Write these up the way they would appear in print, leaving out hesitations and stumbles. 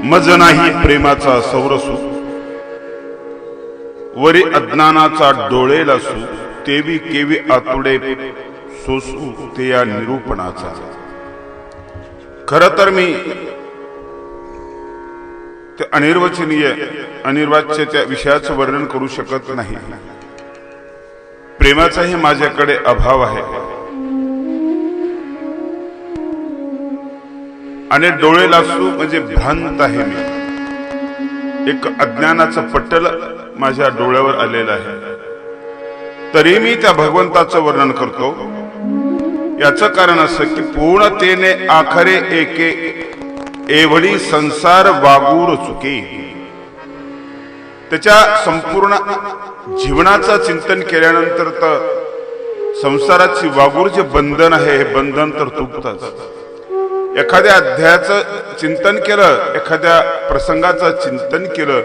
मज नाही प्रेमाचा सौरसू, वरी अज्ञानाचा डोळेला सू, तेवी केवी आतुडे सोसू ते या निरूपणाचा. खर तर मी ते अनिर्वचनीय अनिर्वाच्य त्या विषयाचं वर्णन करू शकत नाही. प्रेमाचाही माझ्याकडे अभाव आहे आणि डोळे लासू म्हणजे भ्रांत आहे मी. एक अज्ञानाचं पट्टल माझ्या डोळ्यावर आलेलं आहे, तरी मी त्या भगवंताचं वर्णन करतो. याचं कारण असं की पूर्णतेने आखरे एके एवढी संसार वागूर चुके. त्याच्या संपूर्ण जीवनाचं चिंतन केल्यानंतर तर संसाराची वागूर जे बंधन आहे हे बंधन तर तुटतच. एखाद्या अध्यायाचं चिंतन केलं, एखाद्या प्रसंगाचं चिंतन केलं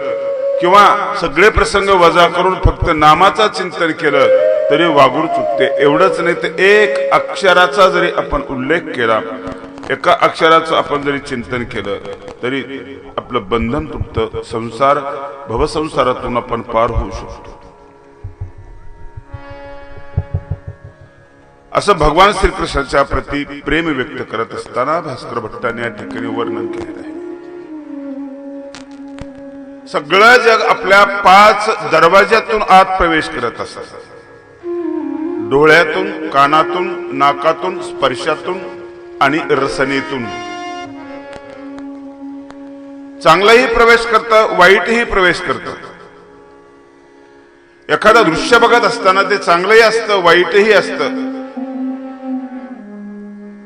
किंवा सगळे प्रसंग वजा करून फक्त नामाचं चिंतन केलं तरी वागूर चुकते. एवढंच नाही तर एक अक्षराचा जरी आपण उल्लेख केला, एका अक्षराचं आपण जरी चिंतन केलं तरी आपलं बंधन तुटतं. संसार भवसंसारातून आपण पार होऊ शकतो. असं भगवान श्रीकृष्णाच्या प्रती प्रेम व्यक्त करत असताना भास्कर भट्टाने या ठिकाणी वर्णन केलेलं आहे. सगळं जग आपल्या 5 दरवाज्यातून आत प्रवेश करत असत. डोळ्यातून, कानातून, नाकातून, स्पर्शातून आणि रसनेतून. चांगलाही प्रवेश करतं, वाईटही प्रवेश करतं. एखादं दृश्य बघत असताना ते चांगलंही असतं, वाईटही असतं.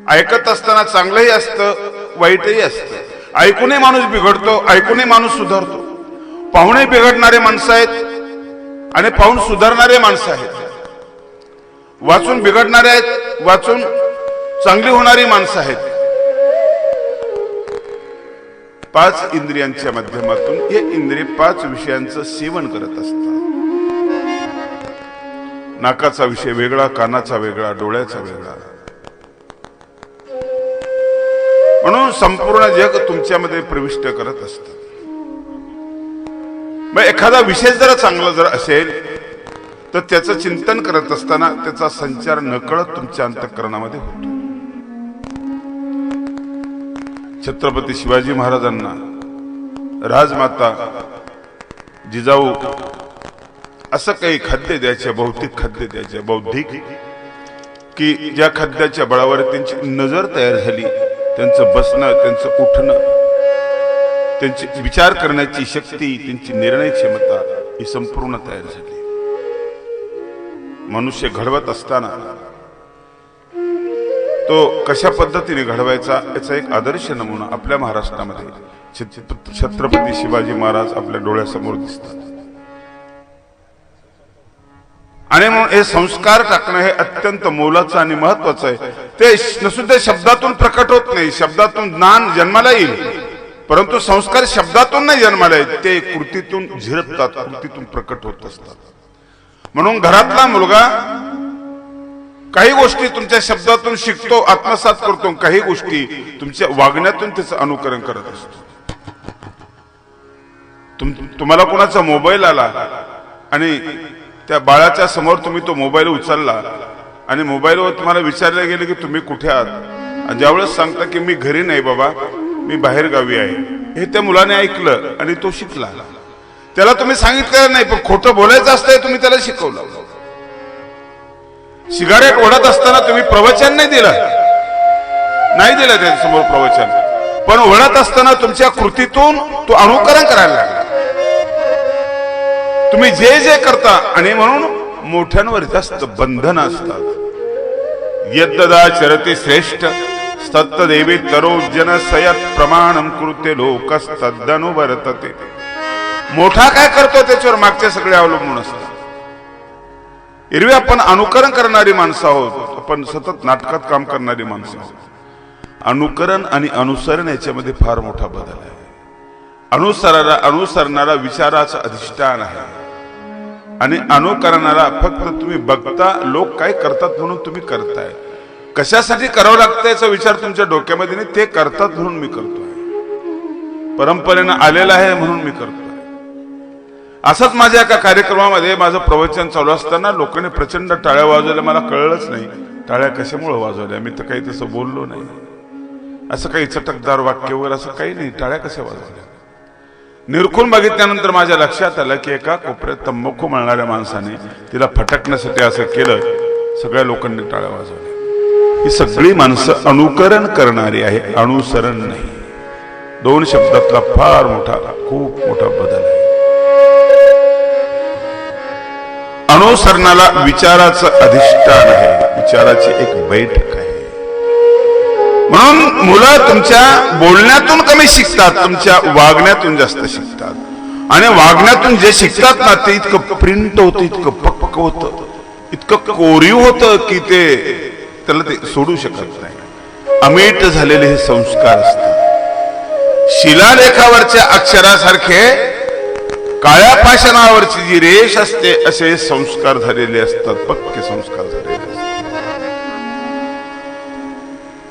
ऐकत असताना चांगलंही असतं, वाईटही असतं. ऐकूनही माणूस बिघडतो, ऐकूनही माणूस सुधारतो. पाहुणे बिघडणारे माणसं आहेत आणि पाहून सुधारणारे माणसं आहेत. वाचून बिघडणारे आहेत, वाचून चांगली होणारी माणसं आहेत. 5 इंद्रियांच्या माध्यमातून हे इंद्रिय 5 विषयांचं सेवन करत असतात. नाकाचा विषय वेगळा, कानाचा वेगळा, डोळ्याचा वेगळा. म्हणून संपूर्ण जग तुमच्यामध्ये प्रविष्ट करत असत. मग एखादा विषय जर चांगला जर असेल तर त्याचं चिंतन करत असताना त्याचा संचार नकळत तुमच्या अंतःकरणामध्ये होतो. छत्रपती शिवाजी महाराजांना राजमाता जिजाऊ असं काही खाद्य द्यायचे, भौतिक खाद्य द्यायचे, बौद्धिक, की ज्या खाद्याच्या बळावर त्यांची नजर तयार झाली, त्यांचं बसणं, त्यांचं उठणं, त्यांची विचार करण्याची शक्ती, त्यांची निर्णय क्षमता ही संपूर्ण तयार झाली. मनुष्य घडवत असताना तो कशा पद्धतीने घडवायचा याचा एक आदर्श नमुना आपल्या महाराष्ट्रामध्ये छत्रपती शिवाजी महाराज आपल्या डोळ्यासमोर दिसतात. आणि म्हणून हे संस्कार टाकणं हे अत्यंत मोलाचं आणि महत्वाचं आहे. ते नसुद्धा शब्दातून प्रकट होत नाही. शब्दातून ज्ञान जन्माला येईल, परंतु संस्कार शब्दातून नाही जन्माला येत, ते कृतीतून झिरपतात, कृतीतून प्रकट होत असतात. म्हणून घरातला मुलगा काही गोष्टी तुमच्या शब्दातून शिकतो, आत्मसात करतो, काही गोष्टी तुमच्या वागण्यातून त्याचं अनुकरण करत असतो. तुम्हाला कोणाचा मोबाईल आला आणि त्या बाळाच्या समोर तुम्ही तो मोबाईल उचलला आणि मोबाईलवर तुम्हाला विचारले गेले की तुम्ही कुठे आहात, आणि ज्यावेळेस सांगता की मी घरी नाही बाबा, मी बाहेर गावी आहे, हे त्या मुलाने ऐकलं आणि तो शिकला. त्याला तुम्ही सांगितलं नाही, पण खोटं बोलायचं असतंय तुम्ही त्याला शिकवलं. सिगारेट ओढत असताना तुम्ही प्रवचन नाही दिलं त्याच्यासमोर प्रवचन, पण ओढत असताना तुमच्या कृतीतून तो अनुकरण करायला लागला. तुम्ही जे जे करता, आणि म्हणून मोठ्यांवर जास्त बंधन असतात. यद्ददा चरते श्रेष्ठ सत्तदेवी तरोजन सयत प्रमाणम कृते लोकस्तदनुवर्तते. मोठा काय करतो त्याच्यावर मागचे सगळे अवलंबून असतात. एरवी आपण अनुकरण करणारी माणसं आहोत, आपण सतत नाटकात काम करणारी माणसं आहोत. अनुकरण आणि अनुसरण याच्यामध्ये फार मोठा बदल आहे. अनुसरणारा विचाराचं अधिष्ठान आहे आणि अनुकरणारा फक्त तुम्ही बघता, लोक काय करतात म्हणून तुम्ही करताय. कशासाठी करावं लागतं याचा विचार तुमच्या डोक्यामध्ये नाही, ते करतात म्हणून मी करतोय. परंपरेनं आलेला आहे म्हणून मी करतो. असंच माझ्या एका कार्यक्रमामध्ये माझं प्रवचन चालू असताना लोकांनी प्रचंड टाळ्या वाजवल्या. मला कळलंच नाही टाळ्या कशामुळे वाजवल्या. मी तर काही तसं बोललो नाही. असं काही चटकदार वाक्य वगैरे असं काही नाही. टाळ्या कशा वाजवल्या निरखून बघितल्यानंतर माझ्या लक्षात आलं की एका कोपऱ्यात तंबाखू मळणाऱ्या माणसाने तिला फटकण्यासाठी असं केलं. सगळ्या लोकांनी टाळ्या वाजवल्या. ही सगळी माणसं अनुकरण करणारी आहे, अनुसरण नाही. दोन शब्दातला फार मोठा खूप मोठा बदल आहे. अनुसरणाला विचाराचं अधिष्ठान आहे, विचाराची एक बैठक आहे. म्हणून मुलं तुमच्या बोलण्यातून कमी शिकतात, तुमच्या वागण्यातून जास्त शिकतात. आणि वागण्यातून जे शिकतात ना ते इतकं प्रिंट होतं, इतकं पक्क होतं, इतकं कोरीव होतं की त्याला ते सोडू शकत नाही. अमीट झालेले हे संस्कार असतात. शिलालेखावरच्या अक्षरासारखे काळ्या पाषाणावरची जी रेष असते असे संस्कार झालेले असतात, पक्के संस्कार झालेले असतात.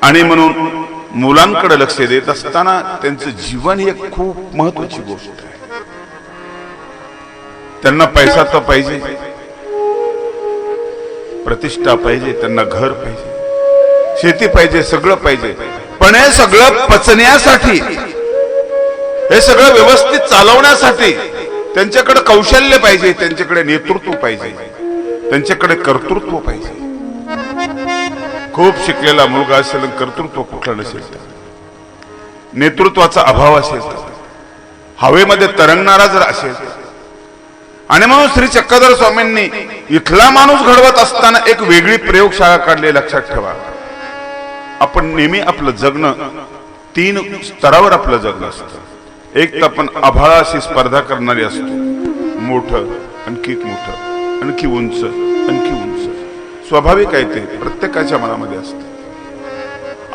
आणि म्हणून मुलांकडे लक्ष देत असताना त्यांचं जीवन ही एक खूप महत्वाची गोष्ट आहे. त्यांना पैसा तर पाहिजे, प्रतिष्ठा पाहिजे, त्यांना घर पाहिजे, शेती पाहिजे, सगळं पाहिजे. पण हे सगळं पचण्यासाठी, हे सगळं व्यवस्थित चालवण्यासाठी त्यांच्याकडे कौशल्य पाहिजे, त्यांच्याकडे नेतृत्व पाहिजे, त्यांच्याकडे कर्तृत्व पाहिजे. खूप शिकलेला मुलगा असेल, कर्तृत्व कुठलं नसेल, नेतृत्वाचा अभाव असेल, हवेमध्ये तरंगणारा जर असेल. आणि म्हणून श्री चक्रधर स्वामींनी इथला माणूस घडवत असताना एक वेगळी प्रयोगशाळा काढली. लक्षात ठेवा, आपण नेहमी आपलं जगणं 3 स्तरावर आपलं जगणं असतं. एक तर आपण आभाळाशी स्पर्धा करणारी असतो, मोठं, आणखी मोठं, आणखी उंच, आणखी उंच. स्वाभाविक आहे, ते प्रत्येकाच्या मनामध्ये असतं.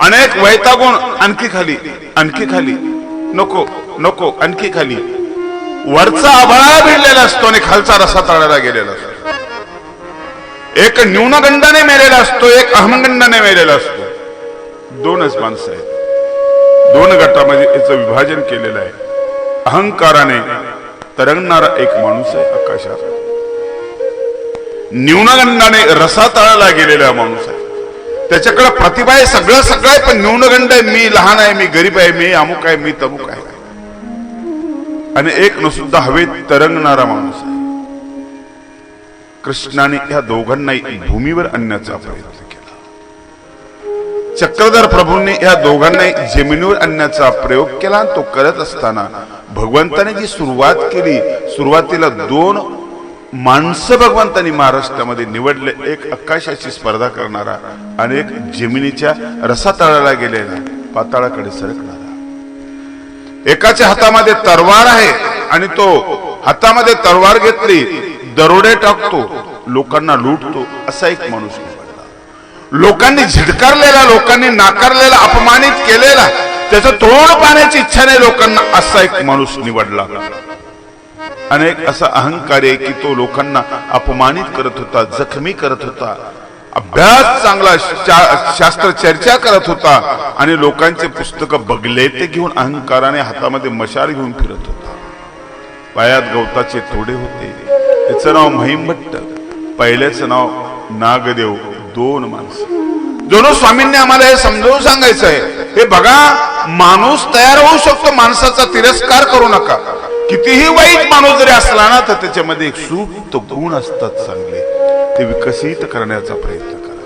अनेक वैतागुण, आणखी खाली, आणखी खाली, नको नको, आणखी खाली. वरचा आभाळा भिडलेला असतो आणि खालचा रसा तळाला गेलेला असतो. एक न्यूनगंडाने मेलेला असतो, एक अहमगंडाने मेलेला असतो. 2च माणसं आहेत. 2 गटामध्ये याचं विभाजन केलेलं आहे. अहंकाराने तरंगणारा एक माणूस आहे आकाशात, न्यूनगंडाने रसातळाला गेलेला माणूस आहे. त्याच्याकडे प्रतिभा आहे, सगळं सगळं आहे, पण न्यूनगंड आहे. मी लहान आहे, मी गरीब आहे, मी अमुक आहे, मी तमुक आहे. आणि एक न सुद्धा हवेत तरंगणारा माणूस आहे. कृष्णाने ह्या दोघांनाही भूमीवर आणण्याचा प्रयत्न केला. चक्रधर प्रभूंनी ह्या दोघांनाही जमिनीवर आणण्याचा प्रयोग केला. तो करत असताना भगवंताने जी सुरुवात केली, सुरुवातीला 2 माणसं भगवंतांनी महाराष्ट्रामध्ये निवडले. एक आकाशाची स्पर्धा करणारा आणि एक जमिनीच्या रसातळाला गेलेला, पाताळाकडे सरकणारा. एकाच्या हातामध्ये तलवार आहे आणि तो हातामध्ये तलवार घेतली दरोडे टाकतो, लोकांना लुटतो, असा एक माणूस निवडला. लोकांनी झिडकारलेला, लोकांनी नाकारलेला, अपमानित केलेला, त्याचं तोंड पाहण्याची इच्छा नाही लोकांना, असा एक माणूस निवडला. अनेक असा अहंकार आहे की तो लोकांना अपमानित करत होता, जखमी करत होता, अभ्यास चांगला, शास्त्र चर्चा करत होता आणि लोकांचे पुस्तक बगले ते घेऊन अहंकाराने हातामध्ये मशाल घेऊन फिरत होता. पायात गवताचे तोडे होते. त्याचं नाव महिमभट्ट, पहिल्याचं नाव नागदेव. 2 माणसं. दोन स्वामींनी आम्हाला हे समजावून सांगायचं आहे. हे बघा, माणूस तयार होऊ शकतो, माणसाचा तिरस्कार करू नका. कितीही वाईट माणूस जरी असला ना तर त्याच्यामध्ये एक सुप्त गुण असतात चांगले, ते विकसित करण्याचा प्रयत्न करा.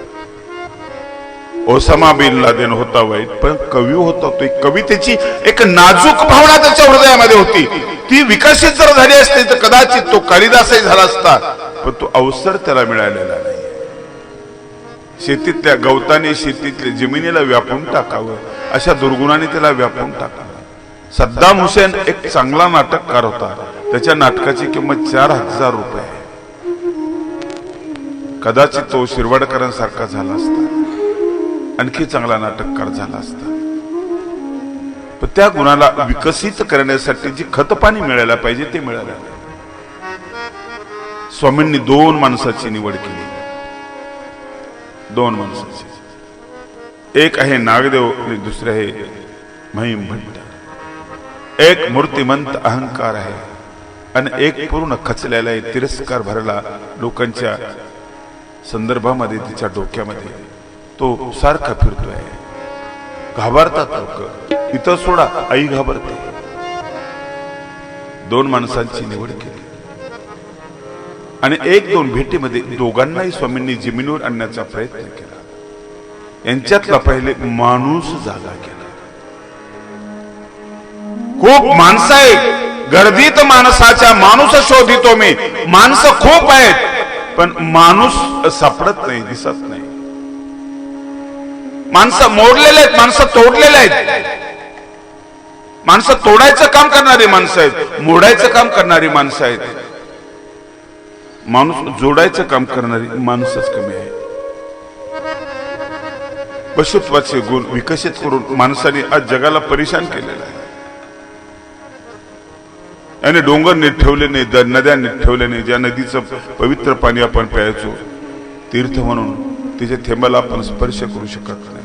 ओसामा बिन लादेन होता वाईट, पण कवी होता तो. कवितेची एक नाजूक भावना त्याच्या हृदयामध्ये होती. ती विकसित जर झाली असते तर कदाचित तो कालिदासही झाला असता, पण तो अवसर त्याला मिळालेला नाही. शेतीतल्या गवताने शेतीतल्या जमिनीला व्यापून टाकावं, अशा दुर्गुणाने त्याला व्यापून टाकावं. सद्दाम हुसेन एक चांगला नाटककार होता. त्याच्या नाटकाची किंमत 4000 रुपये. कदाचित तो शिरवाडकरांसारखा झाला असता, आणखी चांगला नाटककार झाला असता. पण त्या गुणाला विकसित करण्यासाठी जी खतपाणी मिळायला पाहिजे ते मिळालं नाही. स्वामींनी 2 माणसाची निवड केली. 2 माणसाची. एक आहे नागदेव आणि दुसरे आहे महिमभट्ट. एक मूर्तिमंत अहंकार आहे आणि एक पूर्ण खचलेला आहे, तिरस्कार भरला लोकांच्या संदर्भामध्ये तिच्या डोक्यामध्ये तो सारखा फिरतोय. घाबरतात लोक. इथं सोडा, आई घाबरते. दोन माणसांची निवड केली आणि एक दोन भेटीमध्ये दोघांनाही स्वामींनी जमिनीवर आणण्याचा प्रयत्न केला. यांच्यातला पहिले माणूस जागा केला. खूप माणसं आहेत, गर्दीत माणसाच्या माणूस शोधितो मी. माणसं खूप आहेत पण माणूस सापडत नाही, दिसत नाही. माणसं मोडलेले आहेत, माणसं तोडलेले आहेत. माणसं तोडायचं काम करणारी माणसं आहेत, मोडायचं काम करणारी माणसं आहेत. माणूस जोडायचं काम करणारी माणसंच कमी आहे. पशुत्वाचे गुण विकसित करून माणसाने आज जगाला परेशान केलेलं आहे. याने डोंगर नीट ठेवले नाही, नद्या नीट ठेवले नाही. ज्या नदीचं पवित्र पाणी आपण प्यायचो तीर्थ म्हणून, तिच्या थेंबाला आपण स्पर्श करू शकत नाही.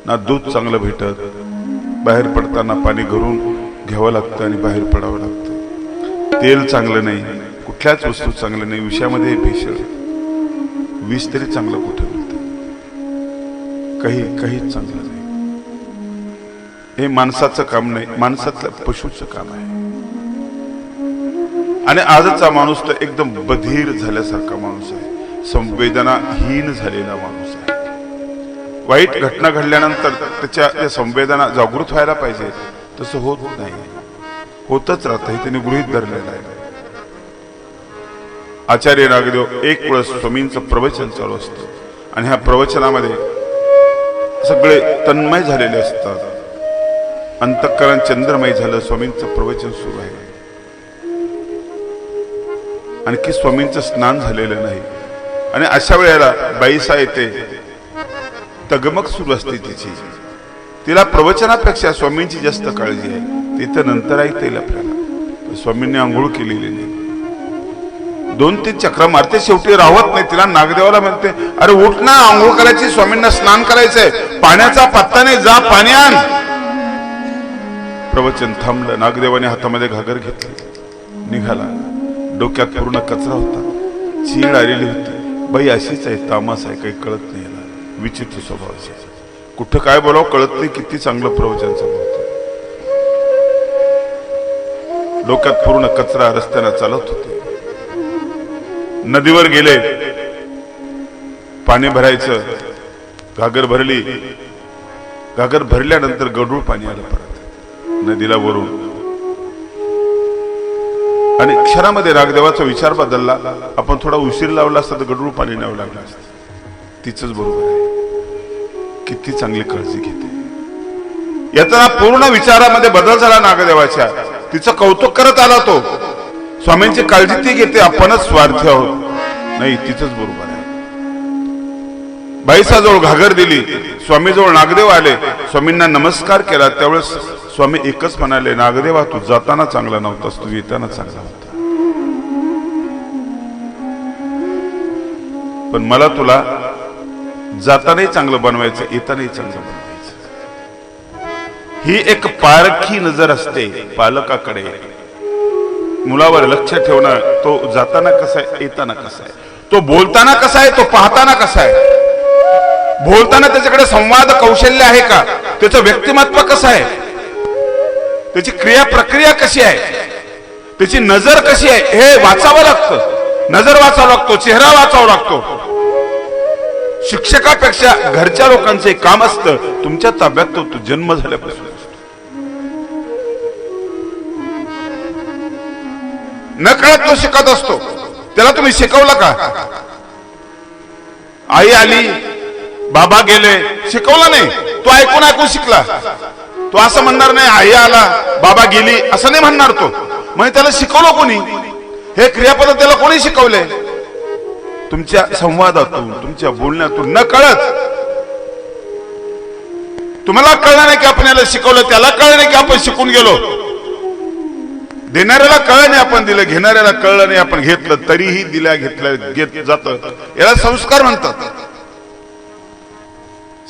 ना दूध चांगलं भेटत, बाहेर पडताना पाणी घरून घ्यावं लागतं आणि बाहेर पडावं लागतं. तेल चांगलं नाही, कुठल्याच वस्तू चांगलं नाही. विषयामध्ये भेसळ. विष तरी चांगलं कुठं मिळतं? काहीच चांगलं नाही. हे माणसाचं काम नाही, माणसातलं पशुचं काम आहे. आणि आजचा माणूस तर एकदम बधीर झाल्यासारखा माणूस आहे, संवेदनाहीन झालेला माणूस आहे. वाईट घटना घडल्यानंतर त्याच्या संवेदना जागृत व्हायला पाहिजे, तसं होत नाही. होतच राहतं, हे त्यांनी गृहीत धरलेलं आहे. आचार्य नागदेव एक वेळ स्वामींचं प्रवचन चालू असतं आणि ह्या प्रवचनामध्ये सगळे तन्मय झालेले असतात. अंतःकरण चंद्रमय झालं. स्वामींचं प्रवचन सुरू आहे. आणखी स्वामींचं स्नान झालेलं नाही आणि अशा वेळेला बाईसा येते. तगमग सुरू असते तिची. तिला प्रवचनापेक्षा स्वामींची जास्त काळजी आहे. तिथं नंतर ऐकता येईल आपल्याला. स्वामींनी आंघोळ केलेली नाही. 2-3 चक्र मारते, शेवटी राहत नाही. तिला नागदेवाला म्हणते, अरे उठ ना, आंघोळ करायची, स्वामींना स्नान करायचंय, पाण्याचा पत्ता नाही, जा पाणी आण. प्रवचन थांबलं. नागदेवाने हातामध्ये घागर घेतली, निघाला. डोक्यात पूर्ण कचरा होता, चीड आलेली होती. बाई अशीच आहे, तामास आहे, काही कळत नाही याला, विचित्र स्वभावाची. कुठं काय बोलावं कळत नाही. किती चांगलं प्रवचन चालू होतं. डोक्यात पूर्ण कचरा. रस्त्यानं चालत होते. नदीवर गेले, पाणी भरायचं. घागर भरली. घागर भरल्यानंतर गढूळ पाणी आलं परत नदीला वरून. आणि क्षणामध्ये रागदेवाचा विचार बदलला. आपण थोडा उशीर लावला असता तर गढूळ पाणी न्यावं लागलं असतं. तिचंच बरोबर आहे. किती चांगली काळजी घेते. याचा पूर्ण विचारामध्ये बदल झाला नागदेवाच्या. तिचं कौतुक करत आला तो. स्वामींची काळजी ती घेते, आपणच स्वार्थी आहोत. नाही, तिचंच बरोबर आहे. बाईसाजवळ घागर दिली. स्वामीजवळ नागदेव आले. स्वामींना नमस्कार केला. त्यावेळेस स्वामी एकच म्हणाले, नागदेवा तू जाताना चांगला नव्हतास, तू येताना चांगला होता. पण मला तुला जातानाही चांगलं बनवायचं, येतानाही चांगलं बनवायचं. ही एक पारखी नजर असते पालकाकडे. मुलावर लक्ष ठेवणं, तो जाताना कसा आहे, येताना कसा आहे, तो बोलताना कसा आहे, तो पाहताना कसा आहे. बोलताना त्याच्याकडे संवाद कौशल्य आहे का, त्याचं व्यक्तिमत्व कसं आहे, त्याची क्रिया प्रक्रिया कशी आहे, त्याची नजर कशी आहे, हे वाचावं लागतं. नजर वाचावं लागतो, चेहरा वाचावा लागतो. शिक्षकापेक्षा घरच्या लोकांचे काम असतं. तुमच्या ताब्यात तो जन्म झाल्यापासून असतो. न कळत तो शिकत असतो. त्याला तुम्ही शिकवलं का? आई आली, बाबा गेले, शिकवलं नाही. तो ऐकून ऐकून शिकला. तो असं म्हणणार नाही आई आला बाबा गेली, असं नाही म्हणणार तो. म्हणजे त्याला शिकवलं कोणी? हे क्रियापद त्याला कोणी शिकवले? तुमच्या संवादातून, तुमच्या बोलण्यातून. न कळत. तुम्हाला कळलं नाही की आपण याला शिकवलं, त्याला कळलं नाही की आपण शिकून गेलो. देणाऱ्याला कळलं नाही आपण दिलं, घेणाऱ्याला कळलं नाही आपण घेतलं, तरीही दिल्या घेतलं घेत जात. याला संस्कार म्हणतात.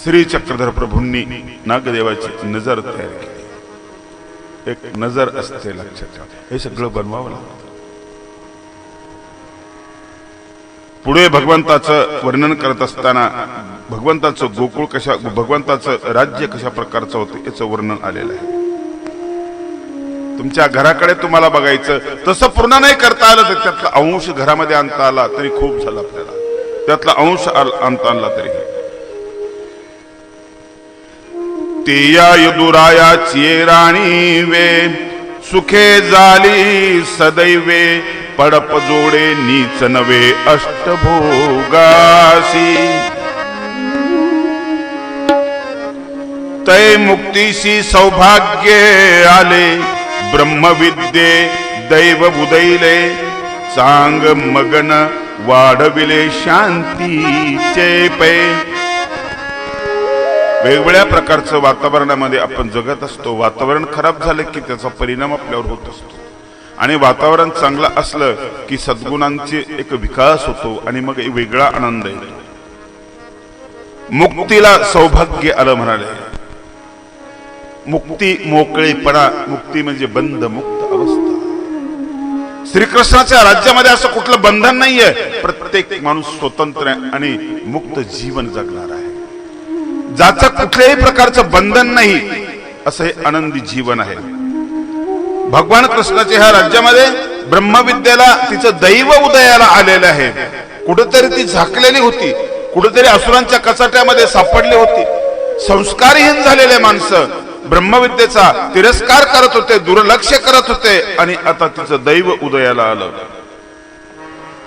श्री चक्रधर प्रभूंनी नागदेवाची नजर तयार केली. एक नजर असते, लक्षात ठेवा. हे सगळं बनवावं लागतं. पुढे भगवंताचं वर्णन करत असताना भगवंताचं गोकुळ भगवंताचं राज्य कशा प्रकारचं होतं याचं वर्णन आलेलं आहे. तुमच्या घराकडे तुम्हाला बघायचं, तसं पूर्ण नाही करता आलं तर त्यातला अंश घरामध्ये आणता आला तरी खूप झालं आपल्याला. त्यातला अंश आणता आणला तरी ते या यदुरायाची राणी वे सुखे झाली सदैवे पडप जोडे नीच नवे अष्टभोगासी तै मुक्तीशी सौभाग्य आले ब्रह्मविद्ये दैव बुदैले चांग मगन वाढविले शांतीचे पै. वेगवेगळ्या प्रकारचं वातावरणामध्ये आपण जगत असतो. वातावरण खराब झालं की त्याचा परिणाम आपल्यावर होत असतो आणि वातावरण चांगलं असलं की सद्गुणांचे एक विकास होतो आणि मग वेगळा आनंद येतो. मुक्तीला सौभाग्य आलं म्हणाले. मुक्ती मोकळेपणा, मुक्ती म्हणजे बंध मुक्त अवस्था. श्रीकृष्णाच्या राज्यामध्ये असं कुठलं बंधन नाहीये. प्रत्येक माणूस स्वतंत्र आणि मुक्त जीवन जगणार आहे. ज्याचं कुठल्याही प्रकारचं बंधन नाही असं हे आनंदी जीवन आहे. भगवान कृष्णाच्या ह्या राज्यामध्ये ब्रह्मविद्येला तिचं दैव उदयाला आलेलं आहे. कुठेतरी ती झाकलेली होती, कुठेतरी असुरांच्या कचाट्यामध्ये सापडली होती. संस्कारहीन झालेले माणसं ब्रह्मविद्येचा तिरस्कार करत होते, दुर्लक्ष करत होते आणि आता तिचं दैव उदयाला आलं.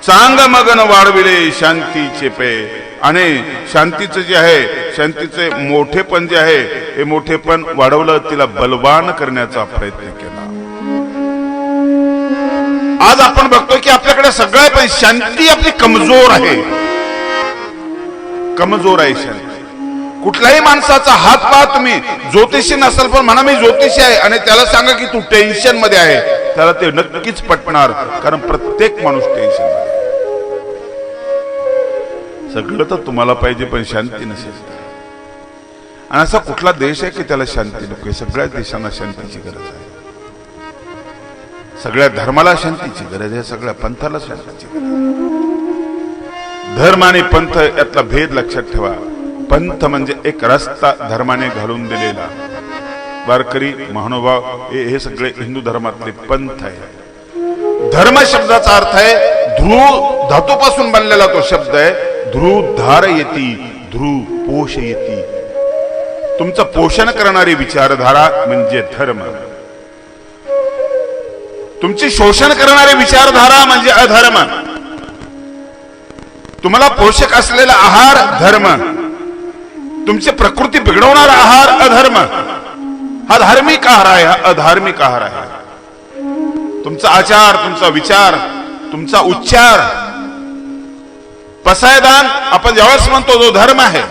चांग मगन वाढविले शांतीचे पे. आणि शांतीचं जे आहे, शांतीचे मोठेपण जे आहे हे मोठेपण वाढवलं, तिला बलवान करण्याचा प्रयत्न केला. आज आपण बघतोय की आपल्याकडे सगळं पण शांती आपली कमजोर आहे. कमजोर आहे शांती. कुठल्याही माणसाचा हात पहा तुम्ही, ज्योतिषी नसेल पण म्हणा मी ज्योतिषी आहे आणि त्याला सांगा की तू टेन्शन मध्ये आहे, त्याला ते नक्कीच पटणार. कारण प्रत्येक माणूस टेन्शन मध्ये. सगळं तर तुम्हाला पाहिजे पण शांती नसेल. आणि असा कुठला देश आहे की त्याला शांती नको? सगळ्या देशांना शांतीची गरज आहे. सगळ्या धर्माला शांतीची गरज आहे, सगळ्या पंथाला शांतीची गरज आहे. धर्म आणि पंथ यातला भेद लक्षात ठेवा. पंथ म्हणजे एक रस्ता धर्माने घालून दिलेला. वारकरी महानुभाव हे सगळे हिंदू धर्मातले पंथ आहे. धर्म शब्दाचा अर्थ आहे ध्रुव धातूपासून बनलेला तो शब्द आहे. ध्रुव धार येती, ध्रुव पोष येती. तुमचं पोषण करणारी विचारधारा म्हणजे धर्म. तुमची शोषण करणारी विचारधारा म्हणजे अधर्म. तुम्हाला पोषक असलेला आहार धर्म, तुमची प्रकृती बिघडवणारा आहार अधर्म. हा धार्मिक आहार आहे, हा अधार्मिक आहार आहे. तुमचा आचार, तुमचा विचार, तुमचा उच्चार, पसायदान आपण ज्यावेळेस म्हणतो तो धर्म आहे.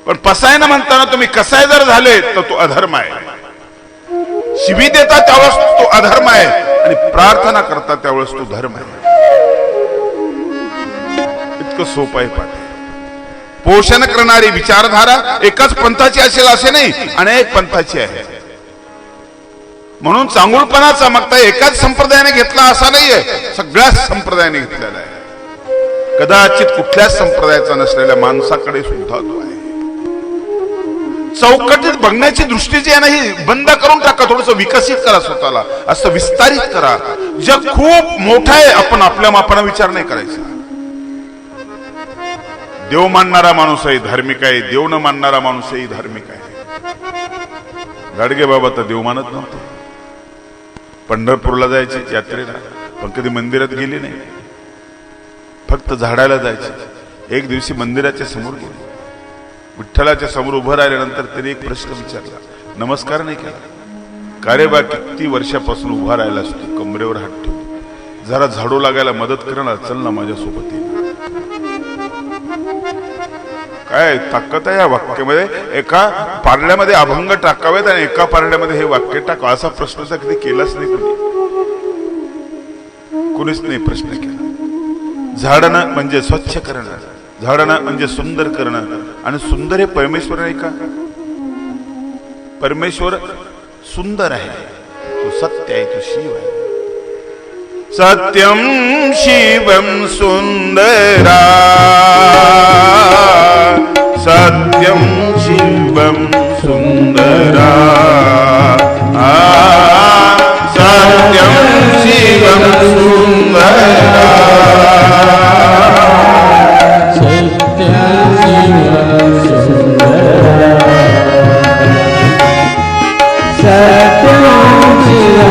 पण पसायनं म्हणताना तुम्ही कसाय जर झाले तर तो अधर्म आहे. शिवी देता त्यावेळेस तो अधर्म आहे आणि प्रार्थना करता त्यावेळेस तो धर्म आहे. इतकं सोपं आहे. पाठ पोषण करणारी विचारधारा एकाच पंथाची असेल असे नाही, अनेक पंथाची आहे. म्हणून चांगुलपणाचा मागता एकाच संप्रदायाने घेतला असा नाहीये, सगळ्याच संप्रदायाने घेतलेला आहे. कदाचित कुठल्याच संप्रदायाचा नसलेल्या माणसाकडे सुद्धा तो आहे. चौकटीत बघण्याची दृष्टी जी आहे ना ही बंद करून टाका. थोडस विकसित करा स्वतःला, असं विस्तारित करा. जग खूप मोठं आहे, आपण आपल्या मापाने विचार नाही करायचा. देव मानणारा माणूसही धार्मिक आहे, देव न मानणारा माणूसही धार्मिक आहे. गाडगे बाबा तर देव मानत नव्हते. पंढरपूरला जायचे यात्रेला, पण कधी मंदिरात गेले नाही, फक्त झाडायला जायचे. एक दिवशी मंदिराच्या समोर गेले, विठ्ठलाच्या समोर उभं राहिल्यानंतर त्यांनी एक प्रश्न विचारला, नमस्कार नाही केला. का रे बा, किती वर्षापासून उभा राहिला असतो, कमरेवर हात ठेवून, जरा झाडू लागायला मदत करणार, चल ना माझ्यासोबत ये. काय ताकद आहे या वाक्यामध्ये. एका पारड्यामध्ये अभंग टाकावेत आणि एका पारड्यामध्ये हे वाक्य टाकावं, असा प्रश्न तर कधी केलाच नाही कुणीच नाही प्रश्न केला. झाडणं म्हणजे स्वच्छ करणं, झाडणं म्हणजे सुंदर करणं, आणि सुंदर हे परमेश्वर नाही का? परमेश्वर सुंदर आहे, तो सत्य आहे, तो शिव आहे. सत्यम शिवम सुंदरा, सत्यम शिवम सुंदरा, सत्यम शिवम सुंदरा, सत्यम शिवम सुंदरा, सत्यम शिवम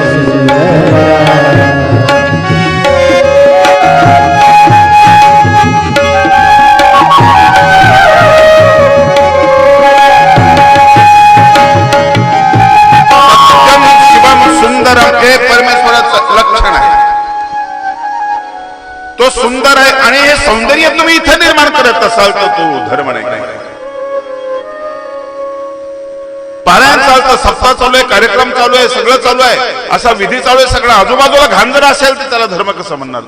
सुंदरा, सत्यम शिवम सुंदरा. हे परमेश्वराचं लक्षण आहे, तो सुंदर आहे. आणि हे सौंदर्य तुम्ही इथे निर्माण करत असाल तर तो धर्म नाही. पारायण चालतं, सप्ताह चालू आहे, कार्यक्रम चालू आहे, सगळं चालू आहे, असा विधी चालू आहे, सगळं आजूबाजूला घाण जर असेल तर त्याला धर्म कसं म्हणणार?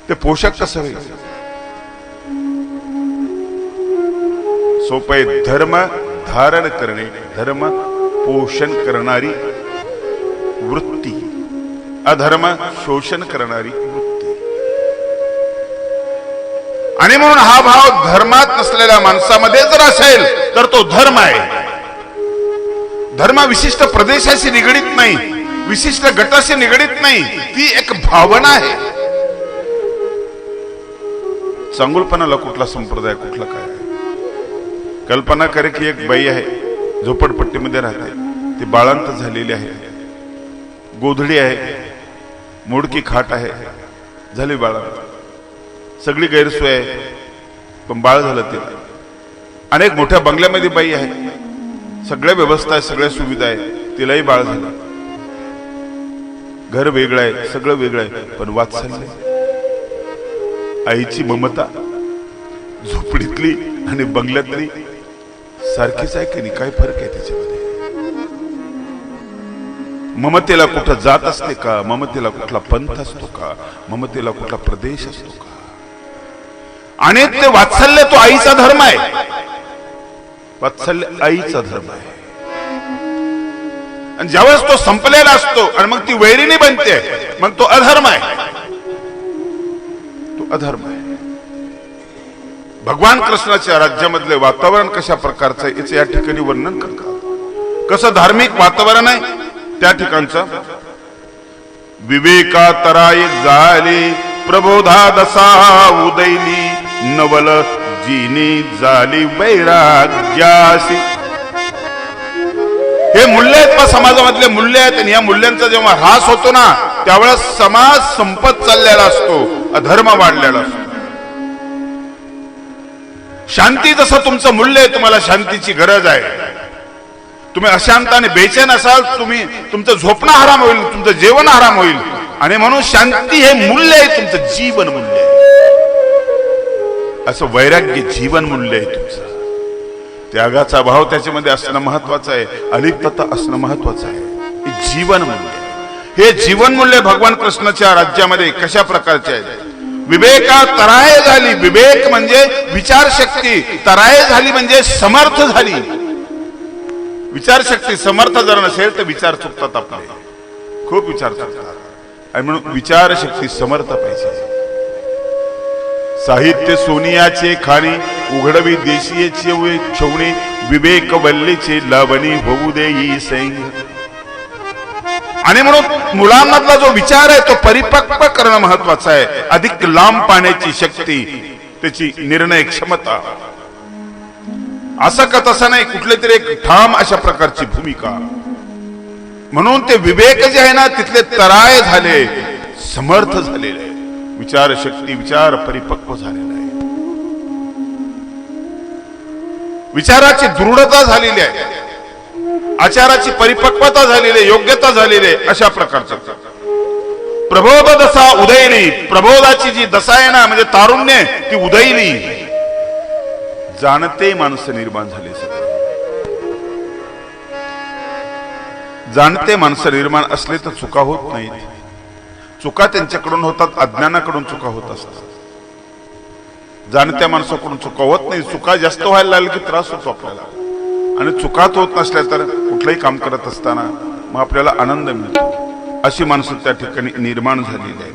ते पोषक कसं होईल? सोपे धर्म धारण करणे, धर्म पोषण करणारी वृत्ती, अधर्म शोषण करणारी वृत्ती. आणि म्हणून हा भाव धर्मात नसलेल्या माणसामध्ये जर असेल तर तो धर्म आहे. धर्म विशिष्ट प्रदेशाशी निगडीत नाही, विशिष्ट गटाशी निगडीत नाही, ती एक भावना आहे. चांगुलपणाला कुठला संप्रदाय, कुठला काय? कल्पना करे की एक बाई आहे, झोपडपट्टीमध्ये राहते, ती बाळांत झालेली आहे, गोधडी आहे, मोडकी खाट आहे, झाली बाळांत, सगळी गैरसोय आहे, पण बाळ झालं तिला. अनेक मोठ्या बंगल्यामध्ये बाई आहे, सगळ्या व्यवस्था आहे, सगळ्या सुविधा आहे, तिलाही बाळ झालं, घर वेगळं आहे, सगळं वेगळं आहे, पण वात्सल्य, आईची ममता झोपडीतली आणि बंगल्यातली सारखीच आहे की नाही? काय फरक आहे त्याच्यामध्ये? ममतेला कुठं जात असते का? ममतेला कुठला पंथ असतो का? ममतेला कुठला प्रदेश असतो का? आणि ते वात्सल्य तो आईचा धर्म आहे. वात्सल्य आईचा धर्म आहे. आणि ज्यावेळेस तो संपलेला असतो आणि मग ती वैरिणी बनते, मग तो अधर्म आहे. तो अधर्म आहे. भगवान कृष्णाच्या राज्यामधले वातावरण कशा प्रकारचं आहे याचं या ठिकाणी वर्णन करतात. कसं धार्मिक वातावरण आहे त्या ठिकाणचं. विवेका तराई झाली प्रबोधा दसा उदैली, नवल जिनी झाली वैराग्यासी. हे मूल्य आहेत पा, समाजामधले मूल्य आहेत. आणि या मूल्यांचा जेव्हा ह्रास होतो ना, त्यावेळेस समाज संपत चाललेला असतो, अधर्म वाढलेला असतो. शांती जसं तुमचं मूल्य आहे, तुम्हाला शांतीची गरज आहे. तुम्ही अशांत आणि बेचैन असाल, तुमचं झोपणं हराम होईल, तुमचं जेवण हराम होईल. आणि म्हणून शांती हे मूल्य आहे, तुमचं जीवन मूल्य आहे. असं वैराग्य जीवन मूल्य आहे तुमचं. त्यागाचा भाव त्याच्यामध्ये असणं महत्वाचं आहे, अलिप्तता असणं महत्वाचं आहे. हे जीवन मूल्य आहे. हे जीवन मूल्य भगवान कृष्णाच्या राज्यामध्ये कशा प्रकारचे आहे? विवेका तराय झाली. विवेक म्हणजे विचारशक्ती, तराय झाली म्हणजे समर्थ झाली. विचारशक्ती समर्थ जर नसेल तर विचार चुकतात आपले, खूप विचार चुकतात. आणि म्हणून विचारशक्ती समर्थ पाहिजे. साहित्य सोनियाचे खाणी उघडवी देशीयचे छवणी, विवेक वल्लीचे लावणी होऊ देई सैंग. आणि म्हणून मुलांमधला जो विचार आहे तो परिपक्व करणं महत्वाचं आहे. अधिक लांब पाहण्याची शक्ती, त्याची निर्णय क्षमता. असं का तसं नाही, कुठले तरी एक ठाम अशा प्रकारची भूमिका. म्हणून ते विवेक जे आहे ना, तिथले तराय झाले, समर्थ झालेले आहे. विचारशक्ती, विचार परिपक्व झालेला आहे. विचाराची दृढता झालेली आहे, आचाराची परिपक्वता झालेली आहे, योग्यता झालेली आहे. अशा प्रकारचं प्रबोध दशा उदयली. प्रबोधाची जी दशा आहे ना, म्हणजे तारुण्य, ती उदयली. जाणते माणसं निर्माण झाले. जाणते माणसं निर्माण असले तर चुका होत नाहीत. चुका त्यांच्याकडून होतात, अज्ञानाकडून चुका होत असतात. जाणत्या माणसाकडून चुका होत नाही. चुका जास्त व्हायला लागल्या की त्रास होतो आपल्याला, आणि चुकात होत नसल्या तर कुठलंही काम करत असताना मग आपल्याला आनंद मिळतो. अशी माणसं त्या ठिकाणी निर्माण झालेली आहे.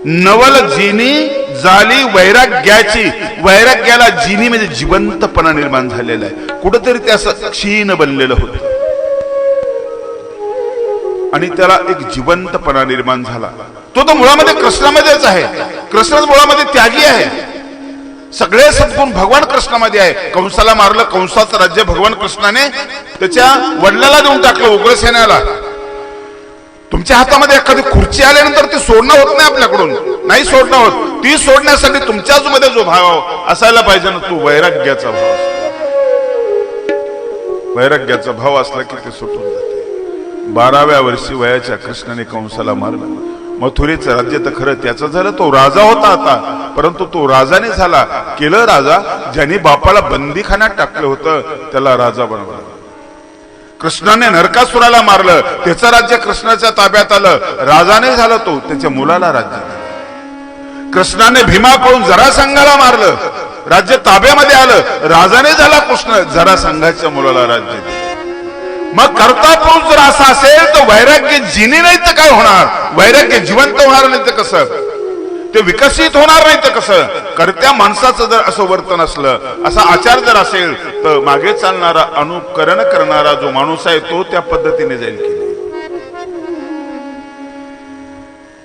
नवल जिनी झाली वैराग्याची, वैराग्याला जिनी म्हणजे जिवंतपणा निर्माण झालेला आहे. कुठंतरी ते असं क्षीण बनलेलं होतं आणि त्याला एक जिवंतपणा निर्माण झाला. तो मुळामध्ये कृष्णामध्येच आहे. कृष्ण मुळामध्ये त्यागी आहे. सगळे सद्गुण भगवान कृष्णामध्ये आहे. कंसाला मारलं, कंसाचं राज्य भगवान कृष्णाने त्याच्या वडिलाला देऊन टाकलं, उग्रसेनाला. तुमच्या हातामध्ये एखादी खुर्ची आल्यानंतर ती सोडणं होत नाही, आपल्याकडून नाही सोडणं होत. ती सोडण्यासाठी तुमच्याच मध्ये जो भाव असायला पाहिजे ना, तो वैराग्याचा भाव असतो. वैराग्याचा भाव असला की ते सुटून जाते. 12व्या वर्षी वयाच्या कृष्णाने कंसाला मारलं. मथुरेचं राज्य तर खरं त्याचं झालं, तो राजा होता आता, परंतु तो राजाने झाला. केलं राजा ज्याने बापाला बंदीखान्यात टाकलं होतं त्याला राजा बनवलं. कृष्णाने नरकासुराला मारलं, त्याचं राज्य कृष्णाच्या ताब्यात आलं, राजाने झाला तो, त्याच्या मुलाला राज्य. कृष्णाने भीमाकडून जरासंघाला मारलं, राज्य ताब्यामध्ये आलं, राजाने झाला कृष्ण, जरासंघाच्या मुलाला राज्य. मग कर्ता पुरुष जर असा असेल तर वैराग्य जिने नाही तर काय होणार? वैराग्य जिवंत होणार नाही तर कसं? ते विकसित होणार नाही तर कसं? कर्त्या माणसाचं जर असं वर्तन असलं, असा आचार जर असेल, तर मागे चालणारा, अनुकरण करणारा जो माणूस आहे तो त्या पद्धतीने जाईल.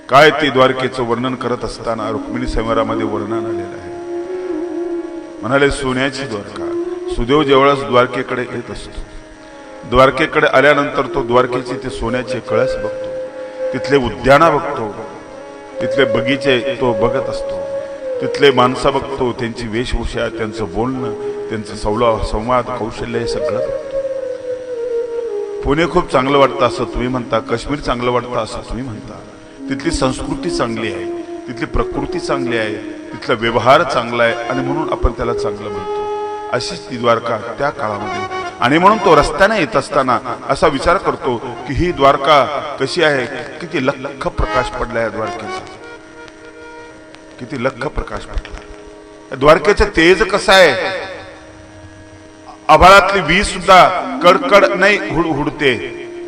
काय ते द्वारकेचं वर्णन करत असताना रुक्मिणी संवारामध्ये वर्णन आलेलं आहे. म्हणाले सोन्याची द्वारका. सुदेव जेवढाच द्वारकेकडे येत असतो, द्वारकेकडे आल्यानंतर तो द्वारकेची ते सोन्याचे कळस बघतो, तिथले उद्याना बघतो, तिथले बगीचे तो बघत असतो, तिथले माणसं बघतो, त्यांची वेशभूषा, त्यांचं बोलणं, त्यांचं संवाद कौशल्य हे सगळं बघतो. पुणे खूप चांगलं वाटतं असं तुम्ही म्हणता, काश्मीर चांगलं वाटतं असं तुम्ही म्हणता. तिथली संस्कृती चांगली आहे, तिथली प्रकृती चांगली आहे, तिथला व्यवहार चांगला आहे आणि म्हणून आपण त्याला चांगलं म्हणतो. अशीच ती द्वारका त्या काळामध्ये. आणि म्हणून तो रस्त्याने येत असताना असा विचार करतो की ही द्वारका कशी आहे, किती लख प्रकाश पडला या द्वारकेचा, किती लख प्रकाश पडला. द्वारकेचं तेज कसं आहे, आभाळातली वीज सुद्धा कडकड नाही हुडते,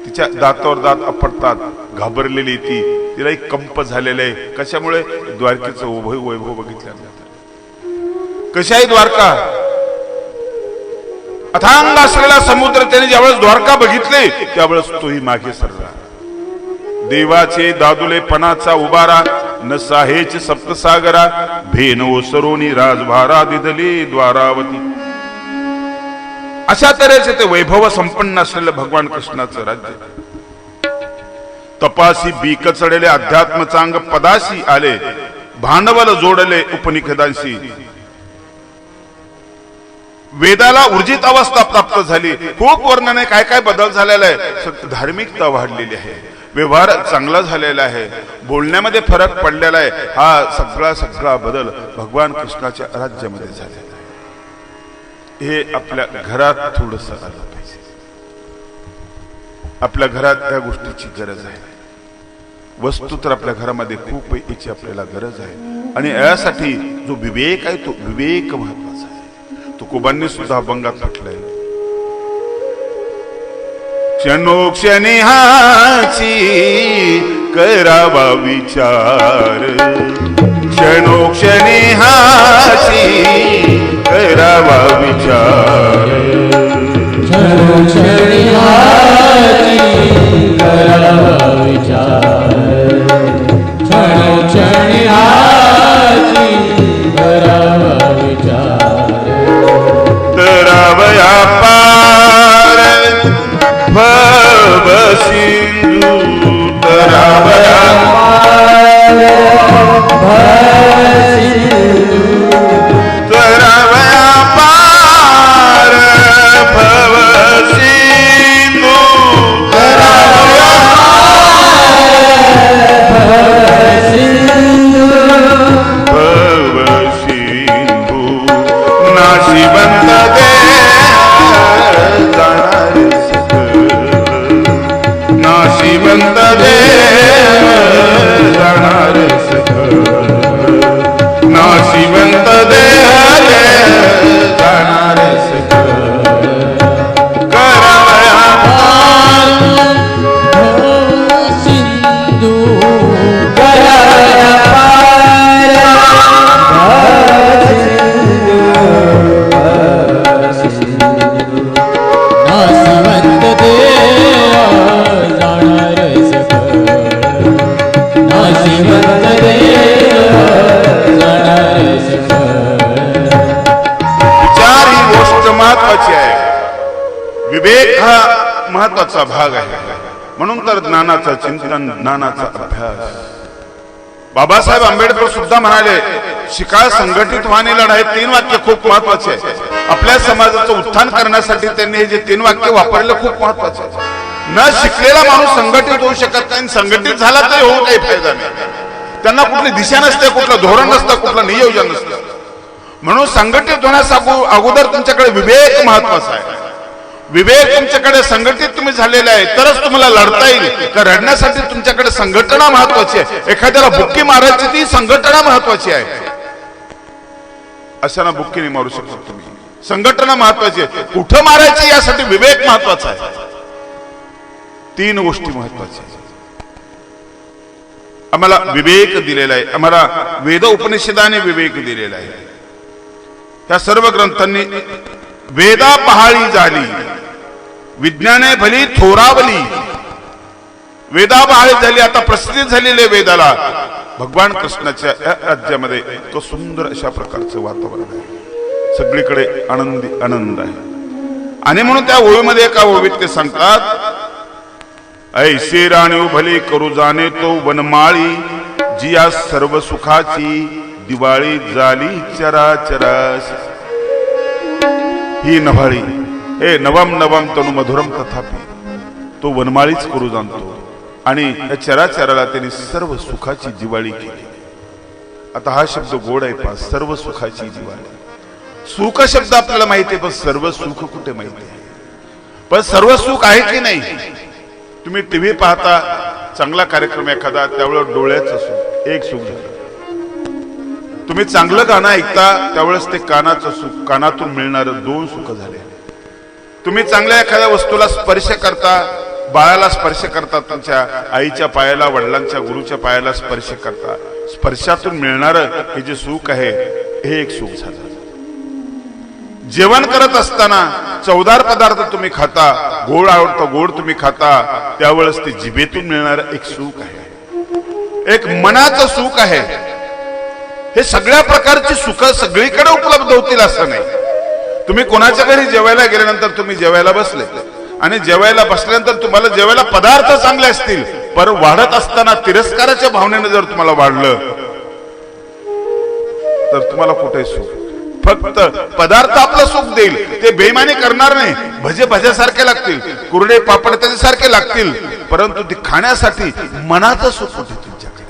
तिच्या दातावर दात आपटतात, घाबरलेली ती, तिला एक कंप झालेला आहे. कशामुळे? द्वारकेचं वैभव बघितल्यानंतर. कशी आहे द्वारका? अथांग असलेला समुद्र. त्याने ज्यावेळेस द्वारका बघितले त्यावेळेस तोही मागे सरला. देवाचे दादुले पणाचा उबारा, न साहेच सप्तसागरा, भेन ओसरोनी राजभारा दिदली द्वारावती. अशा तऱ्हेचे ते वैभव संपन्न असलेलं भगवान कृष्णाचं राज्य. तपासी बीक चढले अध्यात्म चांग पदाशी आले, भांडवल जोडले उपनिषदांशी. वेदाला ऊर्जित अवस्था प्राप्त झाली. खूप वर्णने काय काय बदल झालेला आहे. धार्मिकता वाढलेली आहे, व्यवहार चांगला झालेला आहे, बोलण्यामध्ये फरक पडलेला आहे. हा सगळा बदल भगवान कृष्णाच्या राज्यामध्ये झालेला आहे. हे आपल्या घरात थोडंसं आलं पाहिजे. आपल्या घरात त्या गोष्टीची गरज आहे. वस्तू तर आपल्या घरामध्ये खूप याची आपल्याला गरज आहे आणि यासाठी जो विवेक आहे तो विवेक महत्वाचा आहे. तुकोबांनी सुद्धा अभंगात म्हटलंय, क्षणोक्षणी हाची करावा विचार, क्षणोक्षणी हाची करावा विचार, क्षणोक्षणी हाची करावा विचार, क्षणोक्षणी हाची करावा विचार. तरावया पार भव सिंधू, तरावया पार भव सिंधू, तरावया पार भव सिंधू, तरावया विवेक हा महत्वाचा भाग आहे. म्हणून तर ज्ञानाचं चिंतन, ज्ञानाचा अभ्यास. बाबासाहेब आंबेडकर सुद्धा म्हणाले, शिकाय, संघटित व्हाने लढाई. 3 वाक्य खूप महत्वाचे आहे. आपल्या समाजाचं उत्थान करण्यासाठी त्यांनी हे जे 3 वाक्य वापरले खूप महत्वाचे आहे. न शिकलेला माणूस संघटित होऊ शकत नाही. संघटित झाला तरी होऊ काही फायदा नाही. त्यांना कुठली दिशा नसते, कुठलं धोरण नसतं, कुठलं नियोजन नसतं. म्हणून संघटित होण्यासाठी अगोदर तुमच्याकडे विवेक महत्वाचा आहे. विवेक तुमच्याकडे संघटित तुम्ही झालेले आहे तरच तुम्हाला लढता येईल. तर लढण्यासाठी तुमच्याकडे संघटना महत्वाची आहे. एखाद्याला बुक्की मारायची ती संघटना महत्वाची आहे. अशाना बुक्की नाही मारू शकत तुम्ही. संघटना महत्वाची आहे. कुठं मारायची यासाठी विवेक महत्वाचा आहे. 3 गोष्टी महत्वाच्या आहेत. आम्हाला विवेक दिलेला आहे. आम्हाला वेद उपनिषदाने विवेक दिलेला आहे. त्या सर्व ग्रंथांनी वेदा पहाळी झाली, विज्ञाने भली थोरावली. वेदा पहाळी झाली, आता प्रसिद्धी झालेले वेदाला. भगवान कृष्णाच्या या राज्यामध्ये तो सुंदर अशा प्रकारचं वातावरण आहे. सगळीकडे आनंदी आनंद आहे. आणि म्हणून त्या ओळीमध्ये एका ओळीत ते सांगतात, ऐसे राणीव भले करू जाणे तो वनमाळी, जिया सर्व सुखाची दिवाळी झाली चराचरास. ही नभाळी, हे नवम नवम तनु मधुरम तथापि, तो वनमाळीच करू जाणतो आणि या चराचराला त्यांनी सर्व सुखाची दिवाळी केली. आता हा शब्द गोड आहे पहा, सर्व सुखाची दिवाळी. सुख शब्द आपल्याला माहिती आहे, पण सर्व सुख कुठे माहिती आहे? पण सर्व सुख आहे की नाही? तुम्ही टीव्ही पाहता, चांगला कार्यक्रम एखादा, त्यावेळेस डोळ्याचं सुख एक सुख झालं. तुम्ही चांगलं गाणं ऐकता, त्यावेळेस ते कानाचं सुख, कानातून मिळणारं 2 सुख झाले. तुम्ही चांगल्या एखाद्या वस्तूला स्पर्श करता, बाळाला स्पर्श करता, तुमच्या आईच्या पायाला, वडिलांच्या, गुरुच्या पायाला स्पर्श करता, स्पर्शातून मिळणारं हे जे सुख आहे हे एक सुख झालं. जेवण करत असताना चवदार पदार्थ तुम्ही खाता, गोड आवडतं, गोड तुम्ही खाता, त्यावेळेस ते जिभेतून मिळणारं एक सुख आहे, एक मनाचं सुख आहे. हे सगळ्या प्रकारची सुख सगळीकडे उपलब्ध होतील असं नाही. तुम्ही कोणाच्या घरी जेवायला गेल्यानंतर तुम्ही जेवायला बसले आणि जेवायला बसल्यानंतर तुम्हाला जेवायला पदार्थ चांगले असतील, पर वाढत असताना तिरस्काराच्या भावनेने जर तुम्हाला वाढलं तर तुम्हाला कुठे सुख? फक्त पदार्थ आपलं सुख देईल, ते बेईमानी करणार नाही. भजे भज्यासारखे लागतील, कुरडे पापड त्याच्यासारखे लागतील, परंतु ते खाण्यासाठी मनाचं सुख होते तुमच्याकडे.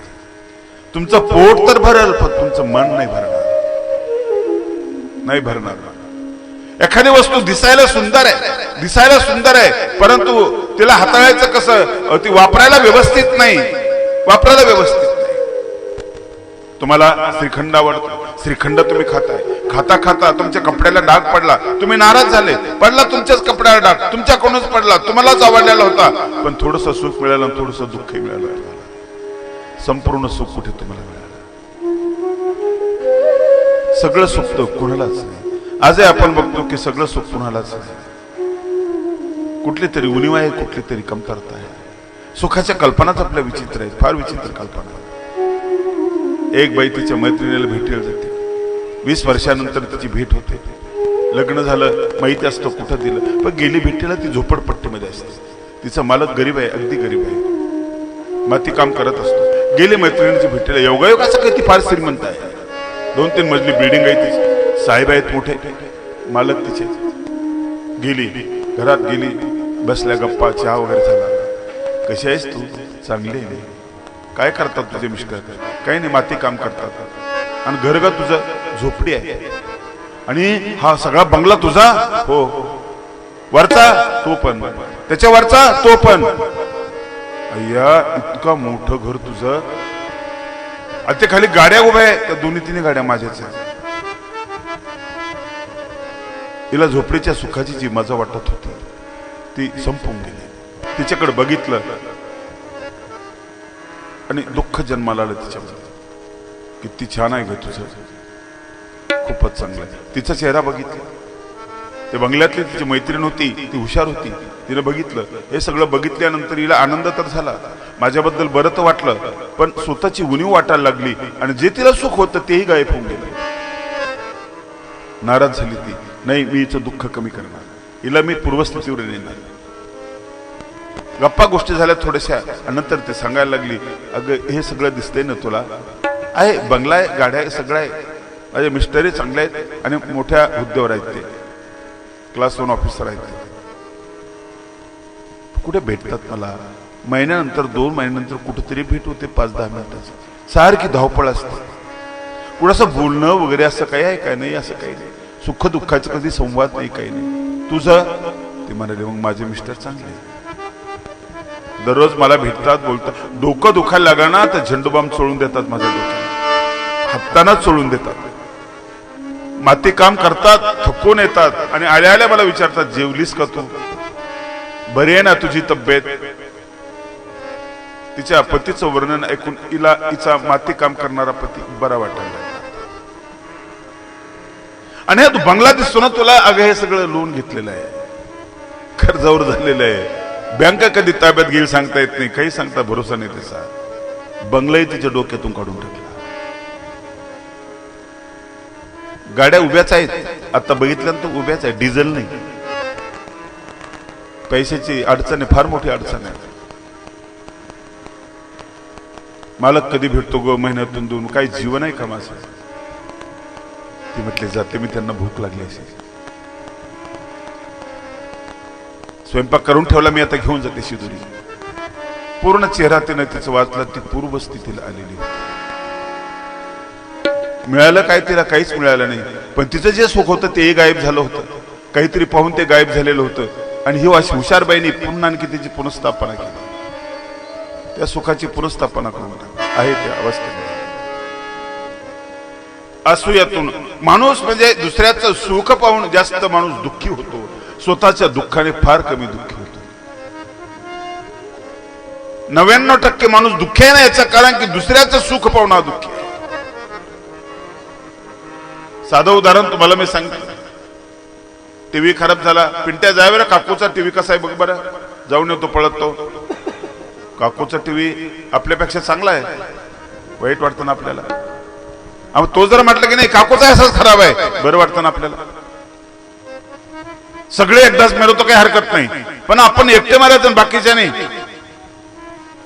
तुमचं पोट तर भरेल, पण तुमचं मन नाही भरणार, नाही भरणार. एखादी वस्तू दिसायला सुंदर आहे, परंतु तिला हाताळायचं कसं, ती वापरायला व्यवस्थित नाही. तुम्हाला श्रीखंड आवडतो, श्रीखंड तुम्ही खाता खाता तुमच्या कपड्याला डाग पडला, तुम्ही नाराज झाले, पडला तुमच्याच कपड्याला डाग, तुमच्याकडूनच पडला, तुम्हालाच आवडलेला होता, पण थोडंसं सुख मिळालं, थोडंसं दुःख मिळालं. संपूर्ण सुख कुठे तुम्हाला मिळालं? सगळं सुख तर कुणालाच नाही. आजही आपण बघतो की सगळं सुख कुणालाच नाही. कुठली तरी उणीव आहे, कुठली तरी कमतरता आहे. सुखाच्या कल्पनाच आपल्या विचित्र आहेत, फार विचित्र कल्पना. एक बाई तिच्या मैत्रिणीला भेटायला जाते, 20 वर्षानंतर तिची भेट होते. लग्न झालं, माहिती असतं कुठं दिलं, पण गेली भेटीला ती झोपडपट्टीमध्ये असते. तिचा मालक गरीब आहे, अगदी गरीब आहे, माती काम करत असतो. गेली मैत्रिणीची भेटीला, योगायोग असं काही ती फार श्रीमंत आहे, 2-3 मजली बिल्डिंग आहे तिची, साहेब आहेत मोठे, मालक तिचे. गेली घरात, गेली बसल्या, गप्पा, चहा वगैरे झाला. कशी आहेस तू? चांगली आहे. काय करतात तुझे मिस्टर? काही नाही, माती काम करतात. आणि घर का तुझं? झोपडी आहे. आणि हा सगळा बंगला तुझा? हो. वरचा? तो पण. त्याच्या वरचा? तो पण. अय्या, इतका मोठं घर तुझं. आणि ते खाली गाड्या उभ्या आहे, त्या 2-3 गाड्या माझ्याच आहेत. तिला झोपडीच्या सुखाची जी मजा वाटत होती ती संपून गेली. तिच्याकडे बघितलं आणि दुःख जन्माला आलं तिच्यामध्ये. किती छान आहे ग तुझं, खूपच चांगलं आहे. तिचा चेहरा बघितला, ते बंगल्यातली तिची मैत्रीण होती, ती हुशार होती, तिने बघितलं. हे सगळं बघितल्यानंतर हिला आनंद तर झाला, माझ्याबद्दल बरं तर वाटलं, पण स्वतःची उणीव वाटायला लागली आणि जे तिला सुख होतं तेही गायब होऊन गेलं. नाराज झाली ती. नाही, मी हिचं दुःख कमी करणार, हिला मी पूर्वस्थितीवर नेणार. गप्पा गोष्टी झाल्या थोड्याशा आणि नंतर ते सांगायला लागली, अगं हे सगळं दिसतंय ना तुला, आहे बंगला आहे, गाड्या आहे, सगळं आहे, माझे मिस्टरही चांगले आहेत आणि मोठ्या हुद्द्यावर आहेत, ते क्लास 1 ऑफिसर आहेत. कुठे भेटतात मला, महिन्यानंतर 2 महिन्यानंतर कुठेतरी भेट होते 5-10 मिनिटाची, सारखी धावपळ असते. कुणाचं बोलणं वगैरे असं काही आहे काय? नाही, असं काही नाही. सुख दुःखाचं कधी संवाद नाही, काही नाही. तुझं? ते म्हणाले, मग माझे मिस्टर चांगले, दररोज मला भेटतात, बोलतात. डोकं दुखायला लागलं ना तर झेंडूबाम चोळून देतात माझ्या डोक्याला, हातानाच चोळून देतात. माती काम करतात, थकून येतात आणि आल्या आल्या मला विचारतात, जेवलीस का तू, बरी आहे ना तुझी तब्येत? तिच्या पतीचं वर्णन ऐकून हिचा माती काम करणारा पती बरा वाटायला लागला. आणि हे तू बंगला दिसतो ना तुला, अगं हे सगळं लोन घेतलेलं आहे, कर्जावर झालेलं आहे, बँका कधी ताब्यात घेईल सांगता येत नाही, काही सांगता भरोसा नाही त्याचा. बंगलाही तिच्या डोक्यातून काढून टाकला. गाड्या उभ्याच आहेत, आता बघितल्यानंतर उभ्याच आहे, डिझेल नाही. पैशाची अडचण आहे, फार मोठी अडचण आहे. मालक कधी भेटतो ग, महिन्यातून 2, काही जीवन आहे का माझं? ती म्हटली, जाते मी, त्यांना भूक लागली असेल. स्वयंपाक करून ठेवला मी, आता घेऊन जाते शिदुरी. पूर्ण चेहरा तिनं तिचं वाचला, ती पूर्व स्थितीला आलेली होती. मिळालं काय तिला? काहीच मिळालं नाही. पण तिचं जे सुख होतं तेही गायब झालं होतं, काहीतरी पाहून ते गायब झालेलं होतं. आणि ही अशी हुशारबाईने पुन्हा आणखी त्याची पुनर्स्थापना केली, त्या सुखाची पुनर्स्थापना करून आहे त्या अवस्थेमध्ये. असूयातून माणूस म्हणजे दुसऱ्याचं सुख पाहून जास्त माणूस दुःखी होतो, स्वतःच्या दुःखाने फार कमी दुःखी होतो. 99% माणूस दुःखी आहे ना, याचं कारण की दुसऱ्याचं सुख पाहून हा दुःखी आहे. साधं उदाहरण तुम्हाला मी सांगतो. टीव्ही खराब झाला, पिंट्या जावे रे काकूचा टीव्ही कसा आहे बघ बरं, जाऊन येतो पळत तो. काकूचा टीव्ही आपल्यापेक्षा चांगला आहे, वाईट वाटतं ना आपल्याला. तो जर म्हटलं की नाही काकूचा असाच खराब आहे, बरं वाटतं ना आपल्याला. सगळे एकदाच मिळवतो काही हरकत नाही, पण आपण एकटे मारायचं बाकीच्या नाही.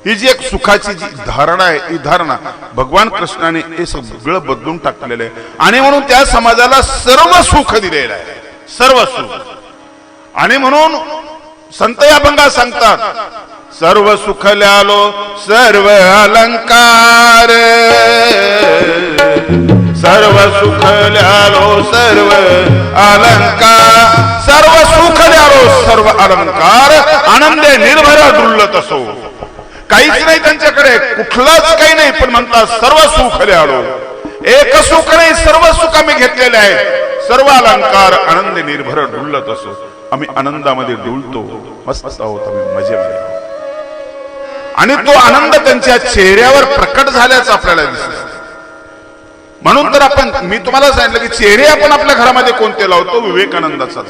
ही जी एक सुखाची जी धारणा आहे, ही धारणा भगवान कृष्णाने हे सगळं बदलून टाकलेलं आहे. आणि म्हणून त्या समाजाला सर्व सुख दिलेलं आहे, सर्व सुख. आणि म्हणून संत या अभंगात सांगतात, सर्व सुखल्यालो सर्व अलंकार, सर्व सुखल्यालो सर्व अलंकार, सर्व सुखल्यालो सर्व अलंकार, आनंदे निर्भर डुलत असो. काहीच नाही त्यांच्याकडे, कुठलंच काही नाही, पण म्हणतात सर्व सुख ल्यालो. एक सुख नाही, सर्व सुख आम्ही घेतलेले आहे, सर्व अलंकार आनंद निर्भर डुलत असो. आम्ही आनंदामध्ये डुलतो, मस्त आहोत, आम्ही मजेमध्ये आहोत. आणि तो आनंद त्यांच्या चेहऱ्यावर प्रकट झाल्याचं आपल्याला दिसत. म्हणून तर मी तुम्हाला सांगितलं की चेहरे आपण आपल्या घरामध्ये कोणते लावतो? विवेकानंदाचा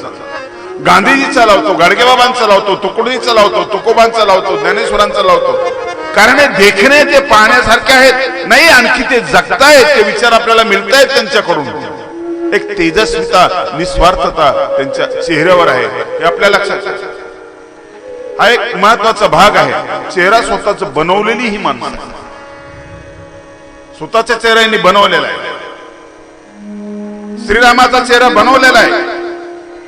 गांधीजीचा लावतो, गाडगेबाबांचा लावतो, तुकडोजीचा लावतो, तुकोबांचा लावतो, ज्ञानेश्वरांचा लावतो. कारण हे देखणे ते पाहण्यासारखे आहेत, नाही आणखी ते जगतायत, ते विचार आपल्याला मिळतायत त्यांच्याकडून. एक तेजस्विता, निस्वार्थता त्यांच्या चेहऱ्यावर आहे, हे आपल्या लक्षात. हा एक महत्वाचा भाग आहे. चेहरा स्वतःच बनवलेली ही माणसं, स्वतःच्या चेहऱ्याने बनवलेला आहे. श्रीरामाचा चेहरा बनवलेला आहे,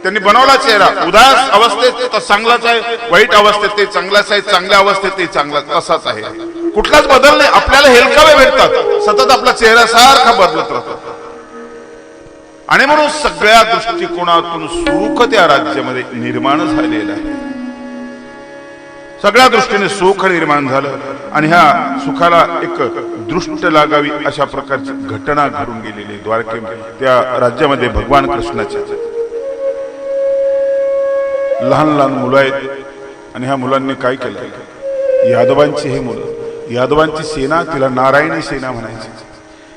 त्यांनी बनवला चेहरा. उदास अवस्थेत तर चांगलाच आहे, वाईट अवस्थेत ते चांगलाच आहे, चांगल्या अवस्थेत ते चांगलाच तसाच आहे. कुठलाच बदल नाही. आपल्याला हेलकावे भेटतात, सतत आपला चेहरा सारखा बदलत राहतो. आणि म्हणून सगळ्या दृष्टिकोनातून सुख त्या राज्यामध्ये निर्माण झालेलं आहे. सगळ्या दृष्टीने सुख निर्माण झालं. आणि ह्या सुखाला एक दृष्ट लागावी अशा प्रकारची घटना घडून गेलेली द्वारके त्या राज्यामध्ये. भगवान कृष्णाच्या लहान लहान मुलं आहेत आणि ह्या मुलांनी काय केलं? यादवांची हे मुलं, यादवांची सेना, तिला नारायणी सेना म्हणायची.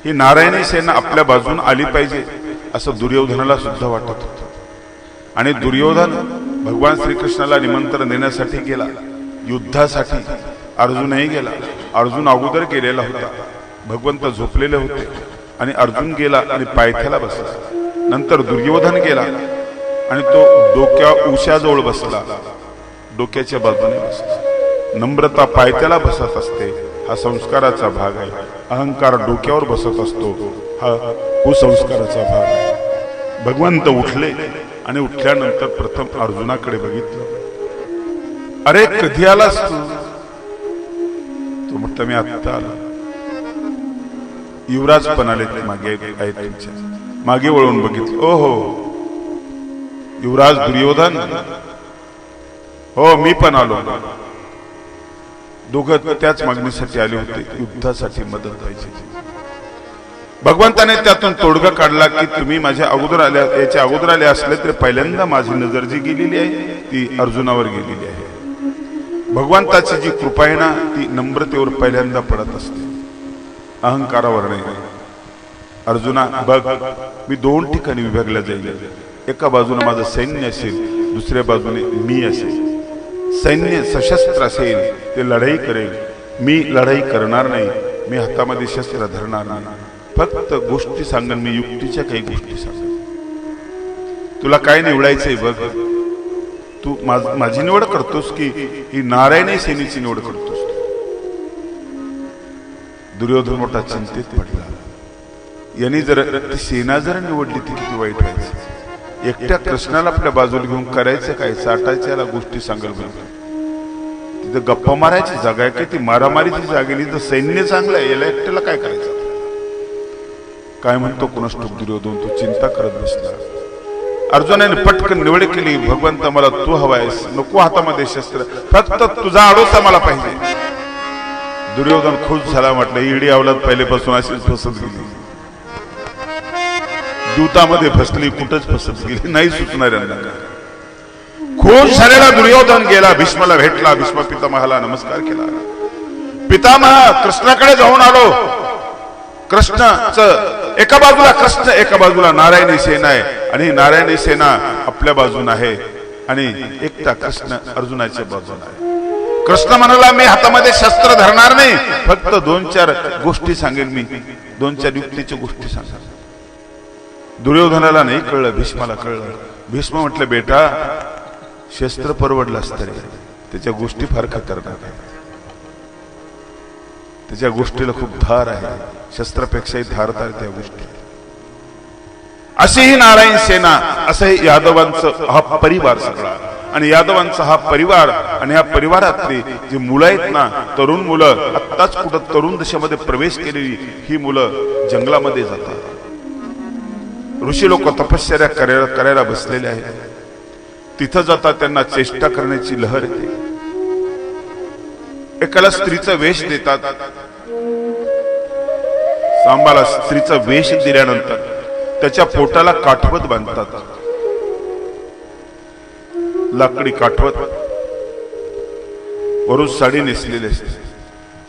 ही नारायणी सेना आपल्या बाजून आली पाहिजे असं दुर्योधनाला सुद्धा वाटत होतं. आणि दुर्योधन भगवान श्रीकृष्णाला निमंत्रण देण्यासाठी गेला, युद्धासाठी. अर्जुनही गेला, अर्जुन अगोदर गेलेला होता. भगवंत झोपलेले होते आणि अर्जुन गेला आणि पायथ्याला बसला. नंतर दुर्योधन गेला आणि तो डोक्या उशाजवळ बसला, डोक्याच्या बाजूने बसला. नम्रता पायथ्याला बसत असते, हा संस्काराचा भाग आहे. अहंकार डोक्यावर बसत असतो, हा कुसंस्काराचा भाग आहे. भगवंत उठले आणि उठल्यानंतर प्रथम अर्जुनाकडे बघितलं. अरे कधी आलास तू? तो म्हटलं मी आत्ता आला. युवराज पण आले मागे आहेत त्यांच्या. मागे वळून बघितलं, ओ हो युवराज दुर्योधन, हो मी पण आलो. दोघं त्याच मागणीसाठी आले होते, युद्धासाठी मदत पाहिजे. भगवंताने त्यातून तोडगा काढला की तुम्ही माझ्या अगोदर आल्या, याच्या अगोदर आले असले तरी पहिल्यांदा माझी नजर जी गेलेली आहे ती अर्जुनावर गेलेली आहे. भगवंताची जी कृपा आहे ना ती नम्रतेवर पहिल्यांदा पडत असते, अहंकारावर नाही. अर्जुना बघ, मी दोन ठिकाणी विभागला जाईल. एका बाजूने माझं सैन्य असेल, दुसऱ्या बाजूने मी असेल. सैन्य सशस्त्र असेल, ते लढाई करेल. मी लढाई करणार नाही, मी हातामध्ये शस्त्र धरणार नाही. फक्त गोष्टी सांगेन मी, युक्तीच्या काही गोष्टी सांगेन. तुला काय निवडायचंय बघ. तू माझी निवड करतोस की ही नारायणी सेनेची निवड करतोस? दुर्योधन मोठा चिंतेत पडला. यांनी जर ती सेना जर निवडली ती किती वाईट व्हायचं. एकट्या कृष्णाला आपल्या बाजूला घेऊन करायचं काय? साठायचं याला गोष्टी सांगेल बघ. तिथं गप्पा मारायची जागा आहे की ती मारामारीची जागा? तर सैन्य चांगलं आहे, याला एकट्याला काय करायचं? काय म्हणतो कुणास ठाऊक दुर्योधन, तो चिंता करत बसला. अर्जुनाने पटकन निवड केली. भगवंत मला तू हवायस, नको हातामध्ये शस्त्र, फक्त तुझा आडोसा मला पाहिजे. दुर्योधन खुश झाला. म्हटलं इडी अवलाद पहिलेपासून अशीच फसत गेली, दूतामध्ये फसली, कुठंच फसत गेली, नाही सुचणार यांना. खुश झालेला दुर्योधन गेला, भीष्माला भेटला. भीष्म पितामहाला नमस्कार केला. पितामह कृष्णाकडे जाऊन आलो. कृष्णाचं एका बाजूला कृष्ण, एका बाजूला नारायणी सेना आहे आणि नारायणी सेना आपल्या बाजून आहे आणि एकटा कृष्ण अर्जुनाच्या बाजूला आहे. कृष्ण म्हणाला मी हातामध्ये शस्त्र धरणार नाही, फक्त दोन चार गोष्टी सांगेन मी, दोन चार युक्तीच्या गोष्टी सांगेन. दुर्योधनाला नाही कळलं, भीष्माला कळलं. भीष्म म्हटलं बेटा शस्त्र परवडलास तरी त्याच्या गोष्टी फार खतरनाक आहेत. त्याच्या गोष्टीला खूप धार आहे, शस्त्रापेक्षाही धारदार त्या गोष्टी. अशी ही नारायण सेना, असं हे यादवांचं हा परिवार सगळा. आणि यादवांचा हा परिवार आणि या परिवारातली जी मुलं आहेत ना, तरुण मुलं, आत्ताच कुठं तरुण दशेमध्ये प्रवेश केलेली ही मुलं जंगलामध्ये जातात. ऋषी लोक तपश्चर्या करायला बसलेले आहेत. तिथं जातात, त्यांना चेष्टा करण्याची लहर येते. एकाला स्त्रीचा वेश देतात. सांबाला स्त्रीचा वेश दिल्यानंतर त्याच्या पोटाला काठवत बांधतात, लाकडी काठवत, वरून साडी नेसलेली असते.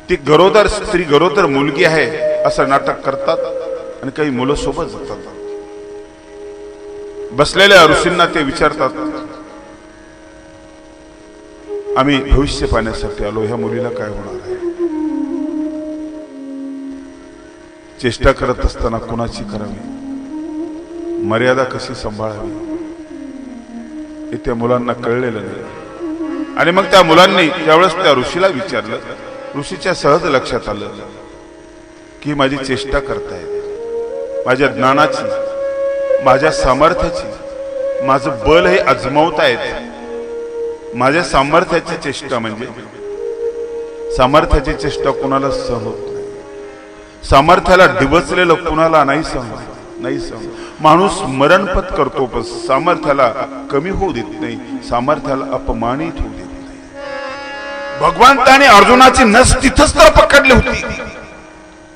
ती गरोदर स्त्री, गरोदर मुलगी आहे असं नाटक करतात आणि काही मुलं सोबत जातात. बसलेल्या ऋषींना ते विचारतात, आम्ही भविष्य पाहण्यासाठी आलो, ह्या मुलीला काय होणार आहे? चेष्टा करत असताना कुणाची करावी, मर्यादा कशी सांभाळावी हे त्या मुलांना कळलेलं नाही. आणि मग त्या मुलांनी त्यावेळेस त्या ऋषीला विचारलं. ऋषीच्या सहज लक्षात आलं की माझी चेष्टा करतायत, माझ्या ज्ञानाची, माझ्या सामर्थ्याची, माझं बल हे अजमावतायत. माझ्या सामर्थ्याची चेष्टा म्हणजे सामर्थ्याची चेष्टा कुणाला सहन होत नाही. सामर्थ्याला डिवचलेलं कुणाला नाही सहन, नाही सहन. माणूस मरणपत करतो पण सामर्थ्याला कमी होऊ देत नाही, सामर्थ्याला अपमानित होऊ देत नाही. भगवंताने अर्जुनाची नस तिथंच तर पकडली होती,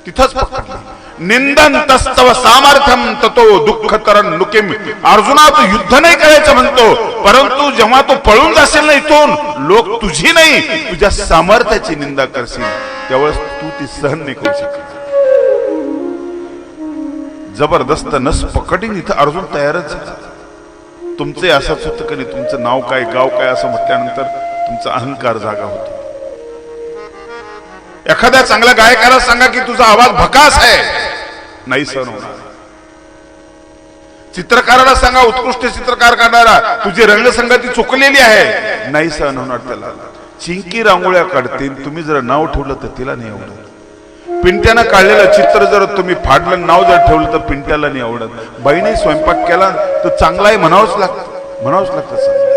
तिथंच पकडली. निंदन्तस्तव सामर्थ्यम ततो दुःखतरं नुकिम. अर्जुना तू युद्ध नाही करायचं म्हणतो, परंतु जेव्हा तू पळून जाशील ना इथून, लोक तुझी नाही तुझ्या सामर्थ्याची निंदा करशील, त्यावेळेस तू ती सहन नाही करू शकत. जबरदस्त नस पकडीन इथं अर्जुन तयारच. तुमचे असंच होतं की नाही, तुमचं नाव काय, गाव काय असं म्हटल्यानंतर तुमचा अहंकार जागा होतो. एखाद्या चांगल्या गायकाला सांगा की तुझा आवाज भकास आहे, नाही सहन होणार. चित्रकाराला सांगा, उत्कृष्ट चित्रकार काढणारा, तुझी रंगसंगती चुकलेली आहे, नाही सहन होणार त्याला. चिंकी रांगोळ्या काढतील, तुम्ही जर नाव ठेवलं तर तिला नाही आवडत. पिंट्यानं काढलेलं चित्र जर तुम्ही फाडलं, नाव जर ठेवलं तर पिंट्याला नाही आवडत. बाईने स्वयंपाक केला तर चांगला आहे म्हणावंच लागतं, म्हणावंच लागतं. चांगला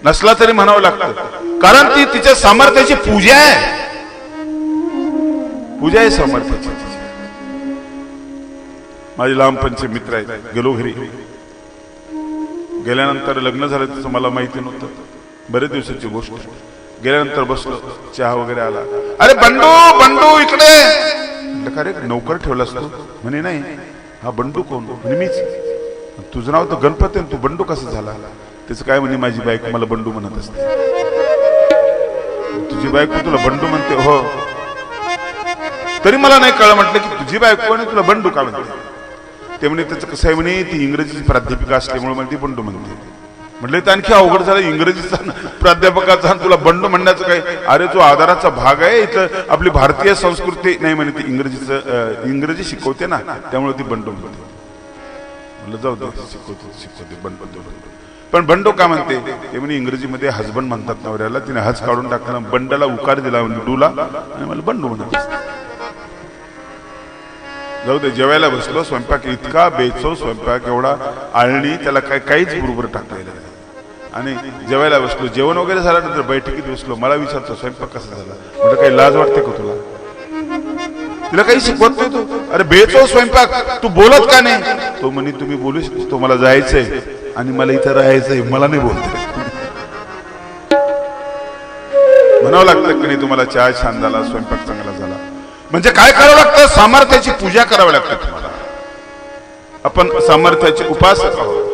नसला तरी म्हणावं लागतं, कारण ती तिच्या सामर्थ्याची पूजा आहे. पूजा आहे सामर्थ्याची. माझे लहानपणचे मित्र आहेत, गेलो घरी. गेल्यानंतर लग्न झालं त्याचं मला माहिती नव्हतं, बरेच दिवसाची गोष्ट. गेल्यानंतर बसलो, चहा वगैरे आला. अरे बंडू बंडू इकडे. म्हटलं का रे नौकर ठेवलास तू? म्हणे नाही. हा बंडू कोण? म्हणे मीच. तुझं नाव तर गणपती, तू बंडू कसं झाला? त्याचं काय म्हणे, माझी बायको मला बंडू म्हणत असते. तुझी बायको तुला बंडू म्हणते? हो. तरी मला नाही कळलं. म्हटलं की तुझी बायको आणि तुला बंडू का म्हणते? ते म्हणे त्याचं कसं आहे म्हणे, ती इंग्रजीची प्राध्यापिका असल्यामुळे मला ती बंडू म्हणते. म्हटलं तर आणखी अवघड झालं, इंग्रजीचा प्राध्यापकाचा तुला बंडू म्हणण्याचं काय? अरे तो आधाराचा भाग आहे, इथं आपली भारतीय संस्कृती नाही म्हणे, ती इंग्रजी शिकवते ना, त्यामुळे ती बंडू म्हणते. म्हटलं जाऊ दे, शिकवते बंडू. पण बंडू का म्हणते? ते म्हणे इंग्रजीमध्ये हजबंड म्हणतात नवऱ्याला. तिने हज काढून टाकला, बंडाला उकार दिला डूला, आणि मला बंडू म्हणत. जाऊ दे. जेवायला बसलो, स्वयंपाक इतका बेचव स्वयंपाक, एवढा आळणी, त्याला काहीच बरोबर टाकलेलं नाही. आणि जेवायला बसलो, जेवण वगैरे झाल्यानंतर बैठकीत बसलो. मला विचारतो स्वयंपाक कसा झाला? म्हटलं काही लाज वाटते का तुला? तिला काही शिकवत नाही तू? अरे बेचव स्वयंपाक, तू बोलत का नाही? तो म्हणे तुम्ही बोलू शकतो, मला जायचंय आणि मला इथं राहायचंय, मला नाही बोलत. म्हणावं लागतं की नाही तुम्हाला चहा छान झाला, स्वयंपाक चांगला झाला. म्हणजे काय करावं लागतं? सामर्थ्याची पूजा करावी लागते तुम्हाला. आपण सामर्थ्याचे उपासक आहोत,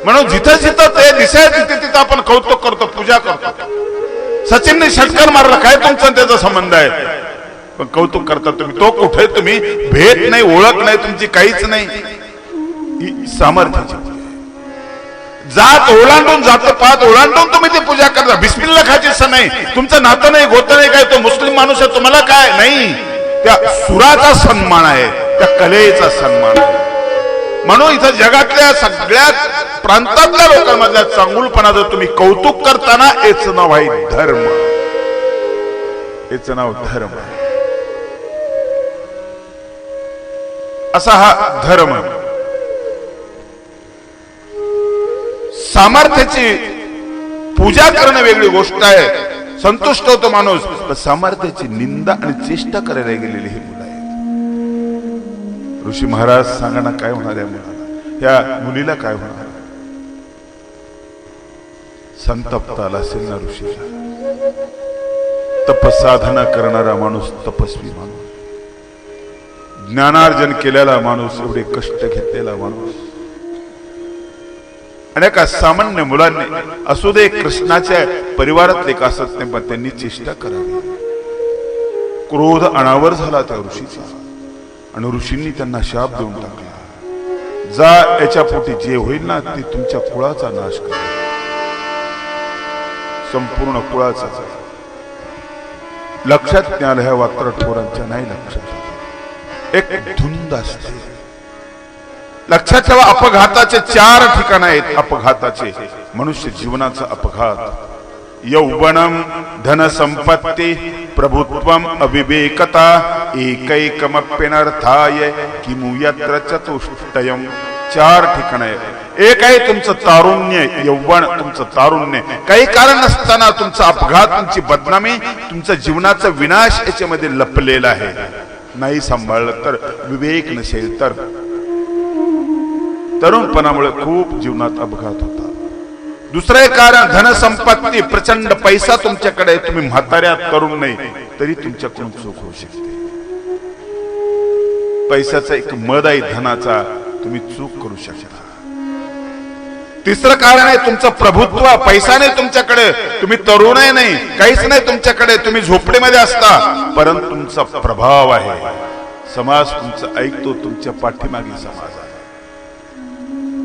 म्हणून जिथं जिथं ते दिसाय तिथे तिथं आपण कौतुक करतो, पूजा करतो. सचिनने षटकार मारला, काय तुमचा त्याचा संबंध आहे? पण कौतुक करता तुम्ही. तो कुठे? तुम्ही भेट नाही, ओळख नाही तुमची, काहीच नाही. ही सामर्थ्याची जात ओलांडून, जात पात ओलांडून तुम्ही ती पूजा करता. बिस्मिल्ला खायची नाही, तुमचं नातं नाही, गोतं नाही, काय तो मुस्लिम माणूस आहे, तुम्हाला काय नाही. त्या सुराचा सन्मान आहे, त्या कलेचा सन्मान आहे. म्हणून इथं जगातल्या सगळ्या प्रांतातल्या लोकांमधल्या चांगुलपणाचं तुम्ही कौतुक करताना याचं नाव आहे धर्म. याचं नाव धर्म आहे. असा हा धर्म. सामर्थ्याची पूजा करणं वेगळी गोष्ट आहे, संतुष्ट होतो माणूस. पण सामर्थ्याची निंदा आणि चेष्टा करायला गेलेली ही मुलं आहेत. ऋषी महाराज सांगा ना, काय होणार आहे मुलाला? या मुलीला काय होणार? संतप्त आला असेल ना ऋषीला. तपसाधना करणारा माणूस, तपस्वी माणूस, ज्ञानार्जन केलेला माणूस, एवढे कष्ट घेतलेला माणूस. आणि एका सामान्य मुलांनी असू दे, कृष्णाच्या परिवारातले का असत नाही, पण त्यांनी चेष्टा करावी. क्रोध अनावर झाला त्या ऋषीचा, आणि ऋषींनी त्यांना शाप देऊन टाकला, जा याच्या पोटी जे होईल ना ते तुमच्या कुळाचा नाश करा. संपूर्ण कुळाचा. लक्षात नाही आलं ह्या वात्रटपोरांच्या, नाही लक्षात. एक धुंद असते. लक्षात ठेवा, अपघाताचे 4 ठिकाण आहेत. अपघाताचे मनुष्य जीवनाचा अपघात. यौवनम, धनसंपत्ती, प्रभुत्वम, अविवेकता, एकैकमप्यनर्थाय किमु यत्र चतुष्टयम. 4 ठिकाण आहेत. एक आहे तुमचं तारुण्य, यौवन, तुमचं तारुण्य. काही कारण नसताना तुमचा अपघात, तुमची बदनामी, तुमचा जीवनाचा विनाश याच्यामध्ये लपलेला आहे. नाही सांभाळलं तर, विवेक नसेल तर. तरुणपणामुळे खूप जीवनात अपघात होता. दुसरं एक कारण धनसंपत्ती, प्रचंड पैसा तुमच्याकडे, तुम्ही म्हाताऱ्यात करून नाही तरी तुमच्याकडून चूक होऊ शकते. पैशाचा एक मद आहे धनाचा, तुम्ही चूक करू शकता. तिसरं कारण आहे तुमचं प्रभुत्व. पैसा नाही तुमच्याकडे, तुम्ही तरुण नाही, काहीच नाही तुमच्याकडे, तुम्ही झोपडीमध्ये असता, परंतु तुमचा प्रभाव आहे. समाज तुमचं ऐकतो, तुमच्या पाठीमागे समाज आहे.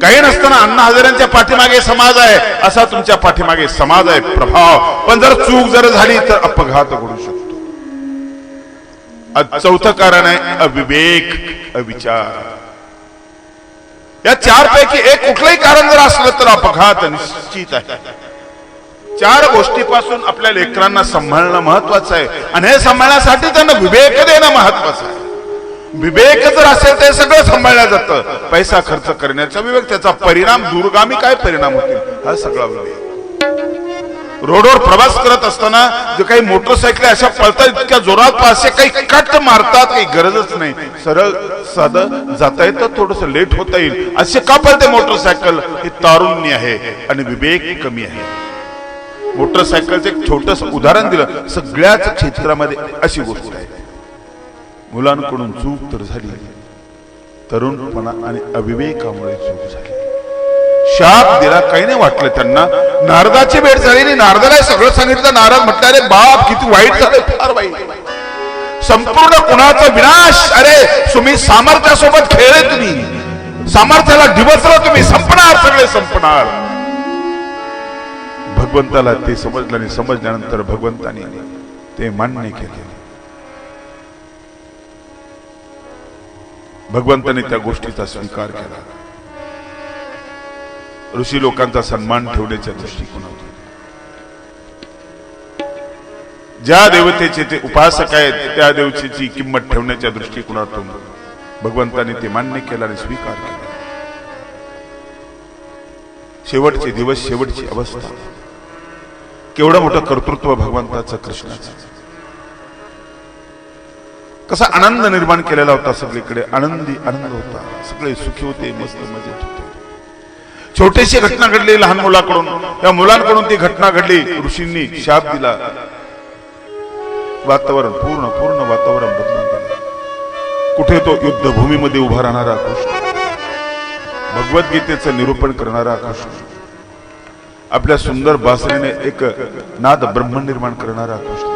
काही नसताना अण्णा हजारेंच्या पाठीमागे समाज आहे, असा तुमच्या पाठीमागे समाज आहे, प्रभाव. पण जर चूक जर झाली तर अपघात घडू शकतो. चौथं कारण आहे अविवेक, अविचार. या 4 पैकी एक कुठलंही कारण जर असलं तर अपघात निश्चित आहे. 4 गोष्टीपासून आपल्या लेकरांना सांभाळणं महत्वाचं आहे आणि हे सांभाळण्यासाठी त्यांना विवेक देणं महत्वाचं आहे. विवेक जर असेल तर सगळं सांभाळलं जातं. पैसा खर्च करण्याचा विवेक, त्याचा परिणाम दूरगामी काय परिणाम होतील हा सगळा विवेक. रोडवर प्रवास करत असताना जे काही मोटरसायकल अशा पळतात इतक्या जोरात असे काही कट मारतात, काही गरजच नाही. सरळ साधं जाता येतं, थोडस लेट होता येईल असे का पळते मोटरसायकल? हे तारुण्य आहे आणि विवेक कमी आहे. मोटरसायकलचं एक छोटस उदाहरण दिलं, सगळ्याच क्षेत्रामध्ये अशी गोष्ट आहे. मुलांकडून चूक तर झाली, तरुणपणा आणि अविवेकामुळे चूक झाली. शाप दिला, काही नाही वाटलं त्यांना. नारदाची भेट झाली आणि नारदाला सगळं सांगितलं. नारद म्हटलं, अरे बाप किती वाईट झालं, फार वाईट. संपूर्ण कुणाचा विनाश. अरे तुम्ही सामर्थ्यासोबत खेळले, तुम्ही सामर्थ्याला डिवचलं, तुम्ही संपणार, सगळे संपणार. भगवंताला ते समजलं आणि समजल्यानंतर भगवंताने ते मान्य केले. भगवंताने त्या गोष्टीचा स्वीकार केला. ऋषी लोकांचा सन्मान ठेवण्याच्या दृष्टिकोनातून, ज्या देवतेचे ते उपासक आहेत त्या देवतेची किंमत ठेवण्याच्या दृष्टिकोनातून भगवंताने ते मान्य केलं आणि स्वीकार केला. शेवटचे दिवस, शेवटची अवस्था, केवढं मोठं कर्तृत्व भगवंताचं, कृष्णाचं. कसा आनंद निर्माण केलेला होता, सगळीकडे आनंदी आनंद होता, सगळे सुखी होते, मस्त मजेत होते. छोटीशी घटना घडली लहान मुलाकडून, त्या मुलांकडून ती घटना घडली. ऋषींनी शाप दिला, वातावरण पूर्ण वातावरण बदलून गेलं. कुठे तो युद्धभूमीमध्ये उभा राहणारा कृष्ण, भगवद्गीतेचं निरूपण करणारा कृष्ण, आपल्या सुंदर बासरीने एक नाद ब्रह्म निर्माण करणारा कृष्ण,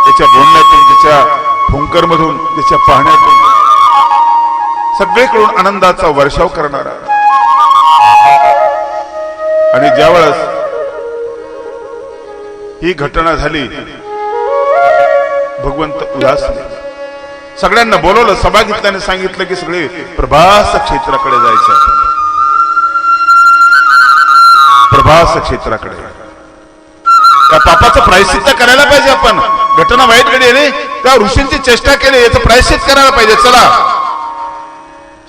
त्याच्या बोलण्यातून, त्याच्या फुंकर मधून, त्याच्या पाहण्यातून सगळीकडून आनंदाचा वर्षाव करणारा. आणि ज्यावेळेस ही घटना झाली, भगवंत उदासले. सगळ्यांना बोलवलं, सभा घेतल्याने सांगितलं की सगळे प्रभास क्षेत्राकडे जायचं. प्रभास क्षेत्राकडे त्या पापाचं प्रायश्चित्त करायला पाहिजे. आपण घटना वाईट घडली, त्या ऋषींची चेष्टा केली, याचं प्रायश्चित्त करायला पाहिजे. चला,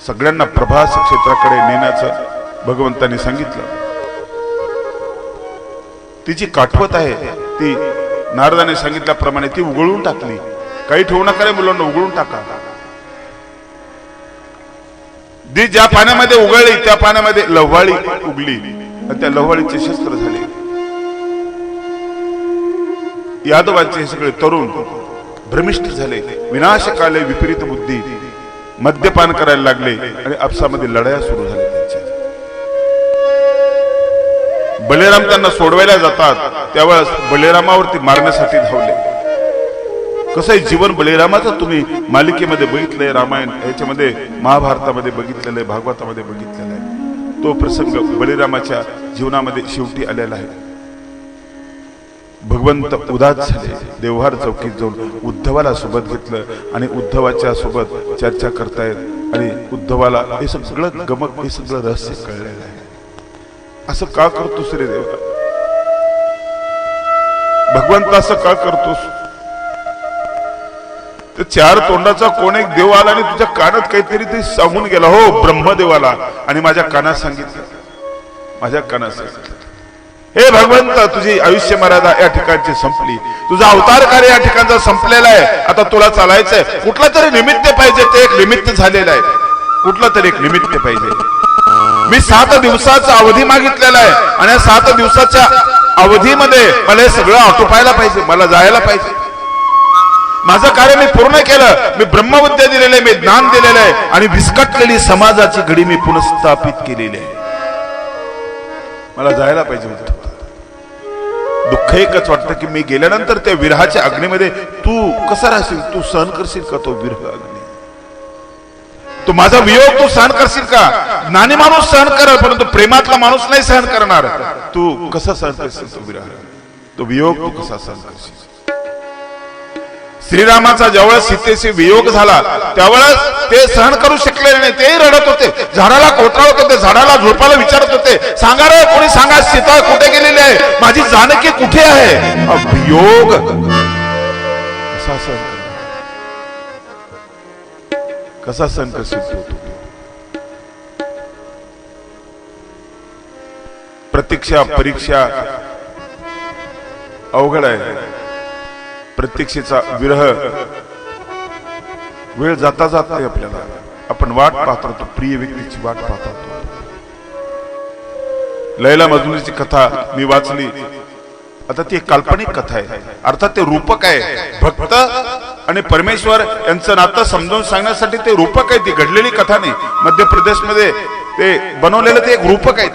सगळ्यांना प्रभास क्षेत्राकडे नेण्याचं भगवंतांनी सांगितलं. तिची काठवत आहे, ती नारदाने सांगितल्याप्रमाणे ती उघळून टाकली. काही ठेवू नका रे मुलांना, उघडून टाका. ती ज्या पाण्यामध्ये उघळली त्या पाण्यामध्ये लव्हाळी उगली आणि त्या लव्हाळीचे शस्त्र झाले. यादवांचे हे सगळे तरुण भ्रमिष्ठ झाले, विनाशकाले विपरीत बुद्धी, मद्यपान करायला लागले आणि आपसामध्ये लढाया सुरू झाल्या त्यांच्या. बळीराम त्यांना सोडवायला जातात, त्यावेळेस बळीरामावरती मारण्यासाठी धावले. कसं आहे जीवन बळीरामाचं, तुम्ही मालिकेमध्ये बघितलंय, रामायण याच्यामध्ये, महाभारतामध्ये बघितलेलं आहे, भागवतामध्ये बघितलेला आहे. तो प्रसंग बळीरामाच्या जीवनामध्ये शेवटी आलेला आहे. भगवंत उदास झाले, देवहार चौकीत जाऊन उद्धवाला सोबत घेतलं आणि उद्धवाच्या सोबत चर्चा करतायत आणि उद्धवाला हे सगळं गमक, हे सगळं रहस्य कळलेलं आहे. असं का करतोस रे देवा, भगवंत असं का करतोस? तर 4 तोंडाचा कोण एक देव आला आणि तुझ्या कानात काहीतरी ते सांगून गेला. हो, ब्रह्मदेवाला. आणि माझ्या कानात सांगितलं, माझ्या कानात सांगितलं, हे भगवंत, तुझी आयुष्य मर्यादा या ठिकाणची संपली, तुझा अवतार कार्य या ठिकाणचा संपलेला आहे, आता तुला चालायचंय. कुठला तरी निमित्त पाहिजे, ते एक निमित्त झालेलं आहे, कुठलं तरी एक निमित्त पाहिजे. मी 7 दिवसाचा अवधी मागितलेला आहे आणि या 7 दिवसाच्या अवधीमध्ये मला हे सगळं आटोपायला पाहिजे, मला जायला पाहिजे. माझं कार्य मी पूर्ण केलं, मी ब्रह्मविद्या दिलेलं आहे, मी ज्ञान दिलेलं आहे आणि विस्कटलेली समाजाची घडी मी पुनर्स्थापित केलेली आहे, मला जायला पाहिजे. दुःख एकच वाटतं की मी गेल्यानंतर त्या विरहाच्या अग्नीमध्ये तू कसा राहशील, तू सहन करशील का तो विरह अग्नी? तो माझा वियोग तू सहन करशील का? ज्ञानी माणूस सहन करेल, परंतु प्रेमातला माणूस नाही सहन करणार. तू कसा सहन करशील तो विरह, तो वियोग तू कसा सहन करशील? श्रीरामाचा ज्यावेळेस सीतेशी वियोग झाला त्यावेळेस ते सहन करू शकले नाही, तेही रडत होते, झाडाला कोटाळत होते, झाडाला झोपायला विचारत होते, सांगा रे कोणी सांगा सीता कुठे गेलेली आहे, माझी जानकी कुठे आहे. वियोग कसा सहन कसा सहन कसे होतो. प्रतीक्षा परीक्षा अवघड आहे. प्रतीक्षेचा विरह वेळ जाता जात नाही आपल्याला, आपण वाट पाहत राहतो, प्रिय व्यक्तीची वाट पाहत राहतो. लैला मजनूची कथा मी वाचली, आता ती एक काल्पनिक कथा आहे, अर्थात ते रूपक आहे. भक्त आणि परमेश्वर यांचं नातं समजावून सांगण्यासाठी ते रूपक आहे, ती घडलेली कथा नाही. मध्य प्रदेशमध्ये ते बनवलेलं ते एक रूपक आहे.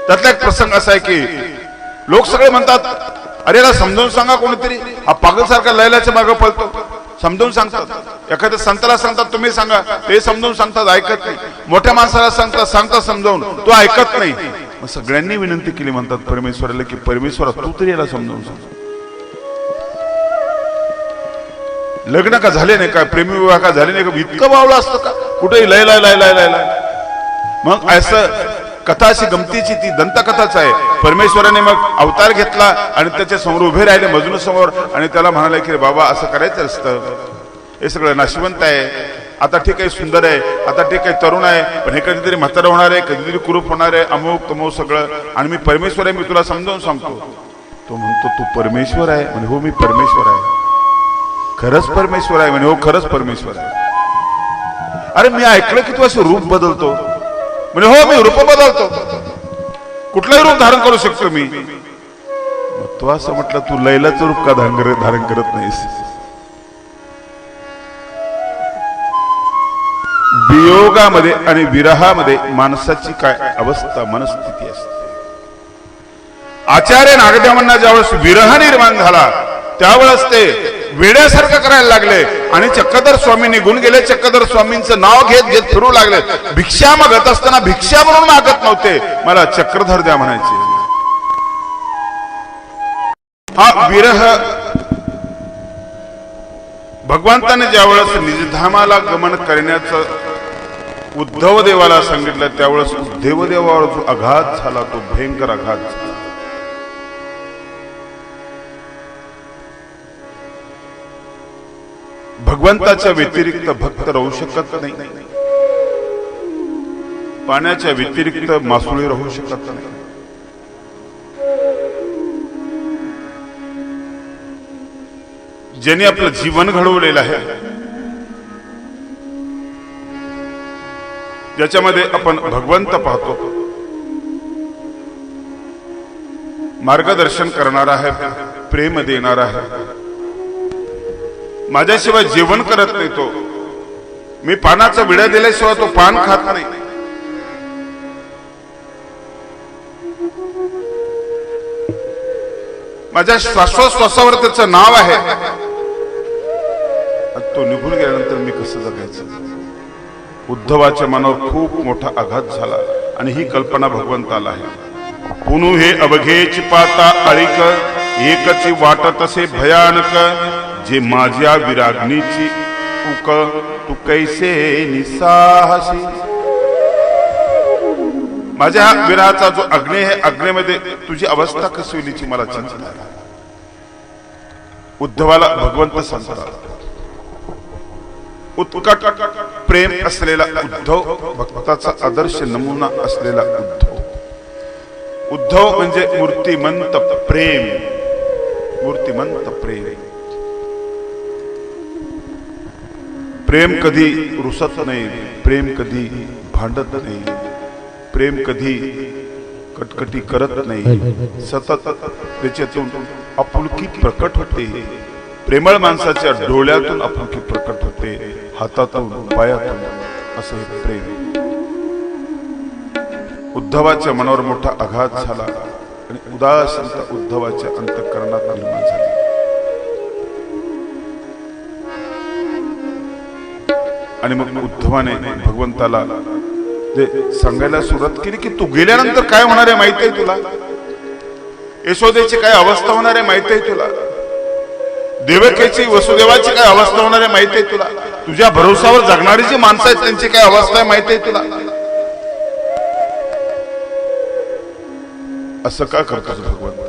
त्यातला एक प्रसंग असा आहे की लोक सगळे म्हणतात, अरे याला समजावून सांगा कोणीतरी, हा पागल सारखा लैलाच्या मागे पळतो. समजावून सांगतात, एखाद्या संताला सांगतात तुम्ही सांगा, ते समजावून सांगतात, ऐकत नाही. मोठ्या माणसाला सांगतात समजावून, तो ऐकत नाही. मग सगळ्यांनी विनंती केली म्हणतात परमेश्वराला की परमेश्वरा तू तरी याला समजावून सांग. लग्न का झाले नाही का, प्रेमविवाह का झाले नाही का, इतकं बावळं असतं का, कुठेही लय लय लय लय लय लय. मग असं कथा अशी गमतीची ती दंतकथाच आहे. परमेश्वराने मग अवतार घेतला आणि त्याच्या समोर उभे राहिले मजनू समोर आणि त्याला म्हणाले की बाबा असं करायचं असतं, हे सगळं नाशिवंत आहे, आता ठीक आहे सुंदर आहे, आता ठीक आहे तरुण आहे, पण हे कधीतरी म्हातारं होणार आहे, कधीतरी कुरूप होणार आहे, अमुक तमुक सगळं, आणि मी परमेश्वर आहे, मी तुला समजावून सांगतो. तो म्हणतो तू परमेश्वर आहे म्हणे, हो मी परमेश्वर आहे. खरंच परमेश्वर आहे म्हणे, हो खरंच परमेश्वर आहे. अरे मी ऐकलं की तू असं रूप बदलतो म्हणे, हो मी रूप बदलतो, कुठलंही रूप धारण करू शकतो मी. तो असं म्हटलं तू लैलाचं रूप का धारण करत नाहीस. वियोगामध्ये आणि विरहामध्ये माणसाची काय अवस्था मनस्थिती असते. आचार्य नागदेवांना ज्यावेळेस विरह निर्माण झाला त्यावेळेस ते वेड्यासारखं करायला लागले आणि चक्रधर स्वामी निघून गेले. चक्रधर स्वामींचं नाव घेत घेत फिरू लागले. भिक्षा मागत असताना भिक्षा म्हणून मागत नव्हते, मला चक्रधर द्या म्हणायचे. हा विरह भगवंताने ज्यावेळेस निजधामाला गमन करण्याचं उद्धव देवाला सांगितलं त्यावेळेस उद्धव देवावर जो आघात झाला तो भयंकर आघात झाला. भगवंताच्या व्यतिरिक्त भक्त राहू शकत नाही, पाण्याच्या व्यतिरिक्त मासुळी राहू शकत नाही. ज्याने आपलं जीवन घडवलेलं आहे, ज्याच्यामध्ये आपण भगवंत पाहतो, मार्गदर्शन करणारा आहे, प्रेम देणारा आहे, माझ्याशिवाय जेवण करत नाही तो, मी पानाचा विडा दिल्याशिवाय तो पान खात नाही, माझ्या श्वासोश्वासावर त्याचं नाव आहे, तो निघून गेल्यानंतर मी कसं जगायचं. उद्धवाच्या मनावर खूप मोठा आघात झाला आणि ही कल्पना भगवंताला आहे. पुनु हे अवघेच पाता अळिक एकची वाटत असे भयानक, जे माझ्या विरागनीची उक तू कैसे निसाहसी. माझ्या विराचा जो अग्नी आहे, अग्नीमध्ये तुझी अवस्था कशी होईलची मला चिंता आहे. उद्धवाला भगवंत सांगतात. उत्कट प्रेम असलेला उद्धव, भक्ताचा आदर्श नमुना असलेला उद्धव. उद्धव म्हणजे मूर्तिमंत प्रेम, मूर्तिमंत प्रेम. प्रेम कधी रुसत नाही, प्रेम कधी भांडत नाही, प्रेम कधी कटकटी करत नाही, सतत त्याच्यातून आपुलकी प्रकट होते. प्रेमळ माणसाच्या डोळ्यातून आपुलकी प्रकट होते, हातातून पायातून, असं हे प्रेम. उद्धवाच्या मनावर मोठा आघात झाला आणि उदासीनता उद्धवाच्या अंतःकरणात निर्माण झाली. आणि मग उद्धवाने भगवंताला ते सांगायला सुरुवात केली की तू गेल्यानंतर काय होणार आहे माहिती आहे तुला, यशोदेची काय अवस्था होणार आहे माहिती आहे तुला. देवकीची वसुदेवाची काय अवस्था होणार आहे माहिती आहे तुला? तुझ्या भरोसावर जगणारी जी माणसं आहेत त्यांची काय अवस्था आहे माहिती आहे तुला? असं का करतोस भगवंत?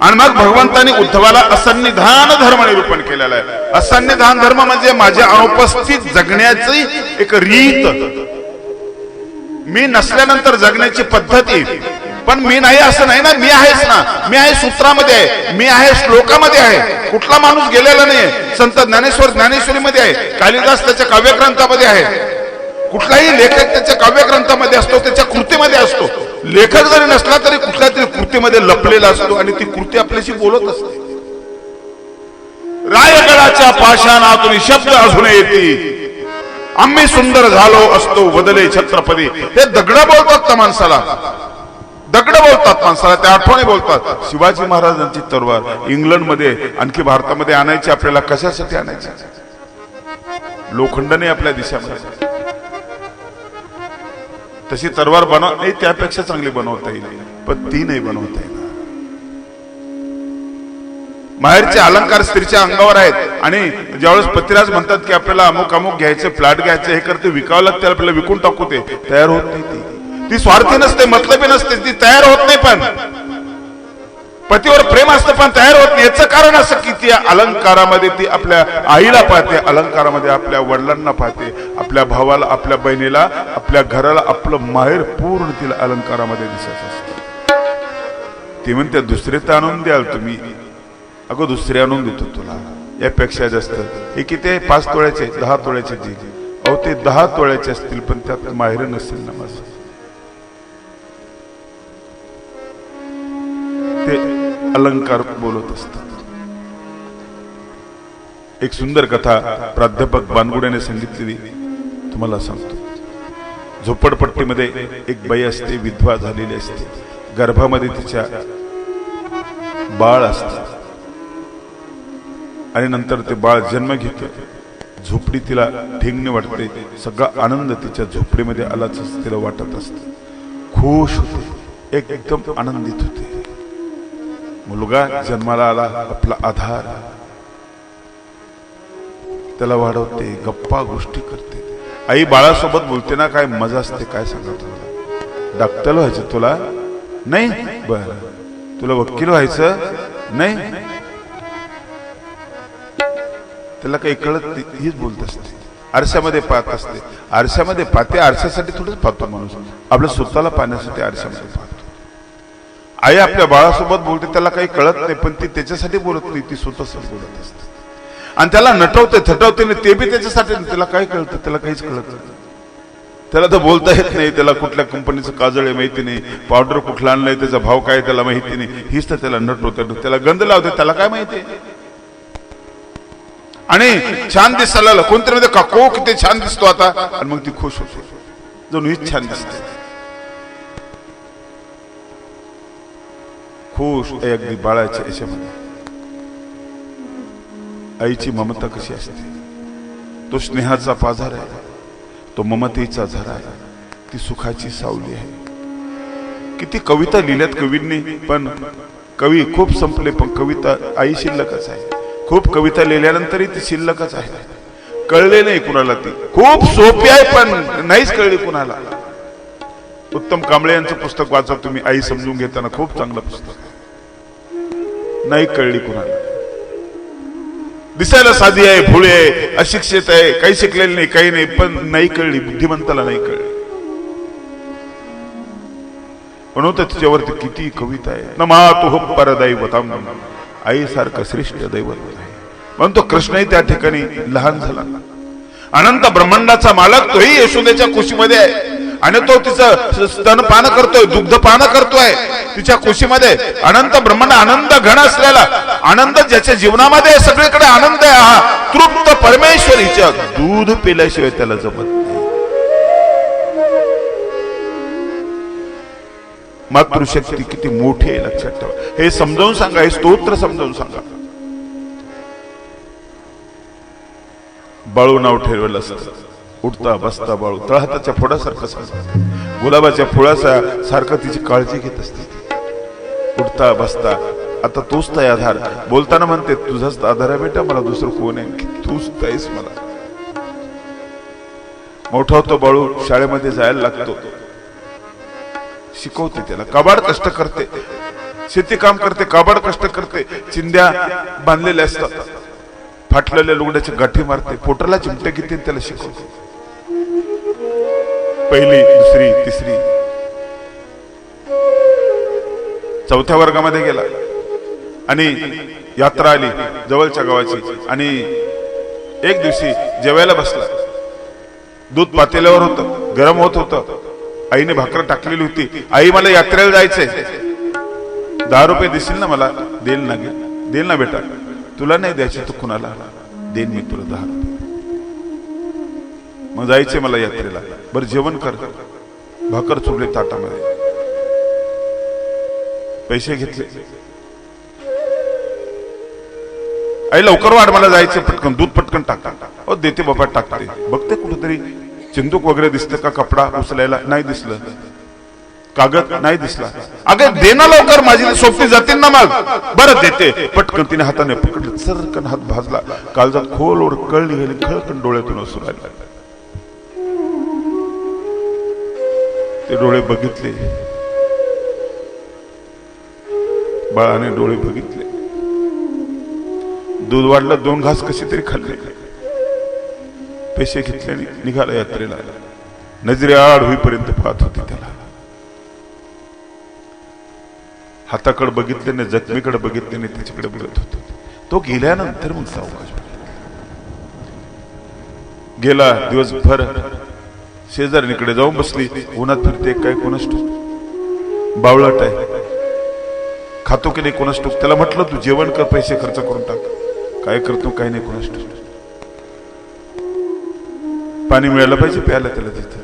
आणि मग भगवंतानी उद्धवाला असन्निधान धर्म निरूपण केलेला आहे. असन्निधान धर्म म्हणजे माझ्या अनुपस्थित जगण्याची एक रीत, मी नसल्यानंतर जगण्याची पद्धती. पण मी नाही असं नाही ना, मी आहेच ना. मी आहे सूत्रामध्ये आहे, मी आहे श्लोकामध्ये आहे. कुठला माणूस गेलेला नाही. संत ज्ञानेश्वर ज्ञानेश्वरीमध्ये आहे, कालिदास त्याच्या काव्यग्रंथामध्ये आहे, कुठलाही लेखक त्याच्या काव्यग्रंथामध्ये असतो, त्याच्या कृतीमध्ये असतो. लेखक जरी नसला तरी कुठल्या तरी कृतीमध्ये लपलेला असतो आणि ती कृती आपल्याशी बोलत असते. रायगडाच्या पाषाणातून शब्द अजून येते, आम्ही सुंदर झालो असतो बदले छत्रपती. हे दगड बोलतात त्या माणसाला, दगड बोलतात माणसाला, त्या आठवणी बोलतात. शिवाजी महाराजांची तलवार इंग्लंडमध्ये आणखी भारतामध्ये आणायची आपल्याला कशासाठी आणायची? लोखंडने आपल्या दिशामध्ये. तशी तलवार बनव नाही, त्यापेक्षा चांगली बनवता येईल, पण ती नाही बनवता येईल. बाहेरचे अलंकार स्त्रीच्या अंगावर आहेत आणि ज्यावेळेस पतिराज म्हणतात की आपल्याला अमुक अमुक घ्यायचे, फ्लॅट घ्यायचे, हे करते, विकावं लागते, आपल्याला विकून टाकू, ते तयार होत नाही. ती स्वार्थी नसते, मतलबी नसते, ती तयार होत नाही. पण पतीवर प्रेम असतं पण तयार होत नाही. याचं कारण असं की ती अलंकारामध्ये ती आपल्या आईला पाहते, अलंकारामध्ये आपल्या वडिलांना पाहते, आपल्या भावाला, आपल्या बहिणीला, आपल्या घराला, आपलं माहेर पूर्ण तिला अलंकारामध्ये दिसत असतं. ती म्हणते दुसरे तर आणून द्याल तुम्ही, अगं दुसरे आणून देतो तुला, यापेक्षा जास्त. हे किती आहे? 5 तोळ्याचे, 10 तोळ्याचे जी. अहो ते 10 तोळ्याचे असतील पण त्यात माहेर नसेल ना माझं. ते अलंकार बोलत असतात. एक सुंदर कथा प्राध्यापक बानगुड्याने सांगितलेली तुम्हाला सांगतो. झोपडपट्टीमध्ये एक बाई असते, विधवा झालेली असते, गर्भामध्ये तिच्या बाळ असते आणि नंतर ते बाळ जन्म घेते. झोपडी तिला ठेंगणे वाटते, सगळा आनंद तिच्या झोपडीमध्ये आलाच तिला वाटत असते. खुश होते, एकदम आनंदित होते. मुलगा जन्माला आला, आपला आधार, त्याला वाढवते, गप्पा गोष्टी करते. आई बाळासोबत बोलते ना, काय मजा असते काय सांगा तुला. डॉक्टर व्हायचं तुला नाही, बर तुला वकील व्हायचं नाही, त्याला काही कळत नाही, हीच बोलत असते. आरशामध्ये पाहत असते, आरशामध्ये पाहते, आरशासाठी थोडंच पाहतो माणूस, आपल्या स्वतःला पाहण्यासाठी आरशामध्ये पाहतो. आई आपल्या बाळासोबत बोलते, त्याला काही कळत नाही, पण ती त्याच्यासाठी बोलत नाही, ती स्वतःसाठी बोलत असते. आणि त्याला नटवते थटवते नाही, ते बी त्याच्यासाठी. त्याला काय कळतं? त्याला काहीच कळत नाही. त्याला तर बोलता येत नाही, त्याला कुठल्या कंपनीचं काजळ आहे माहिती नाही, पावडर कुठला आणलंय, त्याचा भाव काय त्याला माहिती नाही. हीच तर त्याला नटवते, त्याला गंध लावते, त्याला काय माहिती. आणि छान दिसायला कोणतरी मध्ये काको किती छान दिसतो आता, आणि मग ती खुश होते, जणू हीच छान दिसते. खुश आहे अगदी बाळाच्या यशामध्ये. आईची ममता कशी असते, तो स्नेहाचा पाझर आहे, तो ममतेचा झरा आहे, ती सुखाची सावली आहे. किती कविता लिहिल्यात कवींनी, पण कवी खूप संपले, पण कविता आई शिल्लकच आहे. खूप कविता लिहिल्यानंतरही ती शिल्लकच आहे, कळले नाही कुणाला. ती खूप सोपी आहे पण नाहीच कळली कुणाला. उत्तम कांबळे यांचं पुस्तक वाचा तुम्ही, आई समजून घेताना, खूप चांगलं पुस्तक आहे. नाही कळली कुणाला. दिसायला साधी आहे, भोळी आहे, अशिक्षित आहे, काही शिकलेली नाही, काही नाही, पण नाही कळली, बुद्धिमंताला नाही कळली. म्हणून तर तिच्यावरती किती कविता आहे. न मातुः परदैवतम, आई सारखं श्रेष्ठ दैवत आहे. म्हणून तो कृष्णही त्या ठिकाणी लहान झाला. अनंत ब्रह्मांडाचा मालक तोही यशोदेच्या कुशीमध्ये आहे आणि तो तिचं स्तनपान करतोय, दुग्धपान करतोय तिच्या कुशीमध्ये. अनंत ब्रह्मांड आनंद घन असलेला, आनंद ज्याच्या जीवनामध्ये सगळीकडे आनंद आहे, हा तृप्त परमेश्वरीच्या दूध पिल्याशिवाय त्याला जमत नाही. मातृशक्ती किती मोठी आहे लक्षात ठेवा. हे समजावून सांगा, हे स्तोत्र समजावून सांगा. बाळू नाव ठेवलं असतं, उठता बसता बाळू, तळहाताच्या फोडासारखं सांगा, गुलाबाच्या फुलाचा सारखं तिची काळजी घेत असते. उठता बसता आता तूच तर आधार. बोलताना म्हणते तुझाच आधार आहे बेटा, मला दुसरं कोण आहे, तूच आहेस मला. मोठा होतो बाळू, शाळेमध्ये जायला लागतो, शिकवते त्याला, काबाड कष्ट करते, शेती काम करते, काबाड कष्ट करते, चिंध्या बांधलेल्या असतात, फाटलेल्या लुगड्याच्या गाठी मारते, पोटाला चिमटे घेते, त्याला शिकवते. पहिली, दुसरी, तिसरी, चौथ्या वर्गामध्ये गेला आणि यात्रा आली जवळच्या गावाची. आणि एक दिवशी जेवायला बसला, दूध पातेल्यावर होतं, गरम होत होतं, आईने भाकर टाकलेली होती. आई मला यात्रेला जायचंय, 10 रुपये देशील ना मला? देईल ना, देईल ना बेटा. तुला नाही द्यायचे तू कुणाला? देईन मी तुला 10 रुपये. मग जायचंय मला यात्रेला. बरं जेवण कर. भाकर चुरले ताटामध्ये, पैसे घेतले. आई लवकर वाढ, मला जायचं, पटकन दूध पटकन टाका. हो देते बाबा, टाकते. बघते कुठेतरी चिंदूक वगैरे दिसतं का, कपडा उचलायला नाही दिसलं, कागद नाही दिसला. अगं दे ना लवकर, माझी सोबती जातील ना. मग बरं देते. पटकन तिने हाताने पकडलं, सरकन हात भाजला, काळजात खोल कळ निघाली, खळकन डोळ्यातून असू राहिला. ते डोळे बघितले, बाळाने डोळे बघितले, दूध वाढलं, 2 घास कसे तरी खाल्ले, पैसे घेतले आणि निघाला यात्रेला. नजरे आड होईपर्यंत पाहत होती त्याला. हाताकडे बघितले नाही, जखमीकडे बघितले नाही, त्याच्याकडे बघत होते. तो गेल्यानंतर मग सावकाश गेला. दिवसभर शेजारणीकडे जाऊन बसली, उन्हात फिरते, काय कोणास ठाऊक, बावळट आहे, खातो की नाही कोणास ठाऊक. त्याला म्हटलं तू जेवण कर, पैसे खर्च करून टाक, काय करतो काय नाही कोणास ठाऊक. पाणी मिळालं पाहिजे प्यायला त्याला, तिथे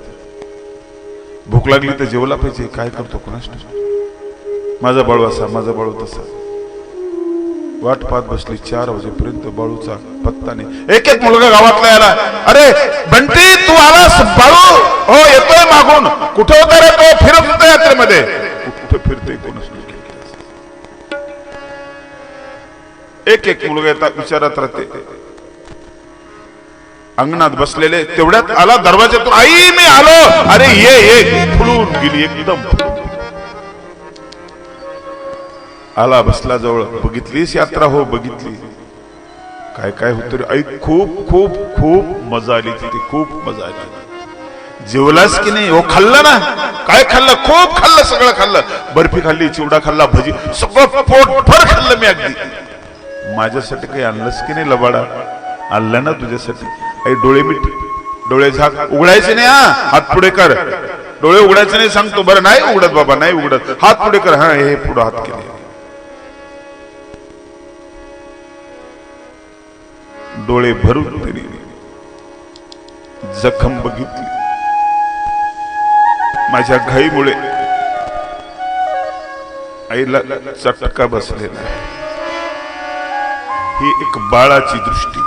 भूक लागली तर जेवला पाहिजे, काय करतो कोणास ठाऊक. माझा बाळू असा, माझा बाळू तसा. वाट पाहत बसली 4 वाजेपर्यंत, बाळूचा पत्ता नाही. एक एक मुलगा गावातला आला, अरे बंटी तू आलास? बाळू हो येतोय मागून. कुठे होता रे तो? फिरत होता यात्रेमध्ये. कुठे फिरतोय कोणास ठाऊक. एक एक मुलगा येतात, विचारात राहते. अंगणात बसलेले, तेवढ्यात आला दरवाजातून, आई मी आलो. अरे ये ये. फुलून गेली एकदम. आला बसला जवळ. बघितलीस यात्रा? हो बघितली. काय काय होत रे? आई खूप खूप खूप मजा आली तिथे, खूप मजा आली. जेवलास की नाही? हो खाल्लं ना. काय खाल्लं? खूप खाल्लं, सगळं खाल्लं. बर्फी खाल्ली, चिवडा खाल्ला, भजी, सगळं पोटभर खाल्लं मी अगदी. माझ्यासाठी काही आणलंस की नाही लबाडा? आणलं ना तुझ्यासाठी. आई डोळे मिट, डोळे झाक, उघडायचे नाही. हा हात पुढे कर, डोळे उघडायचे नाही सांगतो. बरं नाही उघडत बाबा, नाही उघडत. हात पुढे कर. हा हे पुढे हात केले. डोळे भरून तरी जखम बघितली. माझ्या घाईमुळे आईला चटका बसलेला आहे. ही एक बाळाची दृष्टी.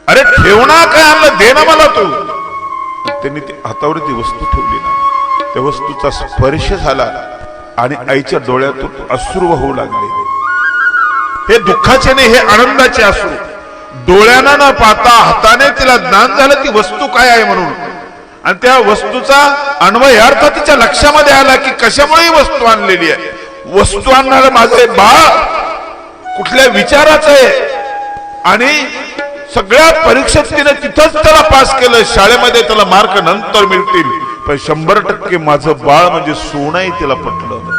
अरे ठेवणार काय आणलं? दे ना मला तू. त्यांनी हातावरती वस्तू ठेवली ना, त्या वस्तूचा स्पर्श झाला आणि आईच्या डोळ्यातून अश्रू वाहू लागले. हे दुःखाचे नाही, हे आनंदाचे अश्रू. डोळ्यानं न पाहता हाताने तिला ज्ञान झालं ती वस्तू काय आहे म्हणून. आणि त्या वस्तूचा अन्वयार्थ तिच्या लक्षामध्ये आला की कशामुळे ही वस्तू आणलेली आहे. वस्तू आणणारं माझे बाळ कुठल्या विचाराचं आहे. आणि सगळ्या परीक्षेत तिने तिथंच त्याला पास केलं. शाळेमध्ये त्याला मार्क नंतर मिळतील, पण 100% माझं बाळ म्हणजे सोनंही तिला पटलं.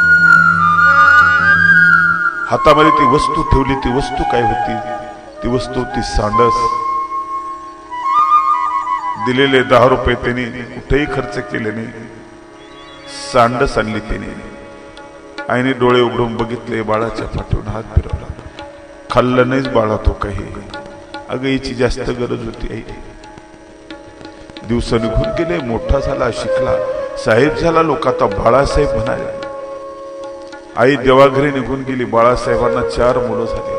हातामध्ये ती वस्तू ठेवली. ती वस्तू काय होती? ती वस्तू ती सांडस. दिलेले 10 रुपये त्यांनी कुठेही खर्च केले नाही. सांडस आणली तिने. आईने डोळे उघडून बघितले, बाळाच्या पाठवून हात फिरवला. खाल्लं नाहीच बाळा तो काही. अगं हिची जास्त गरज होती. आई दिवस निघून गेले, मोठा झाला, शिकला, साहेब झाला. लोक आता बाळासाहेब म्हणाले. आई देवाघरी निघून गेली. बाळासाहेबांना 4 मुलं झाली.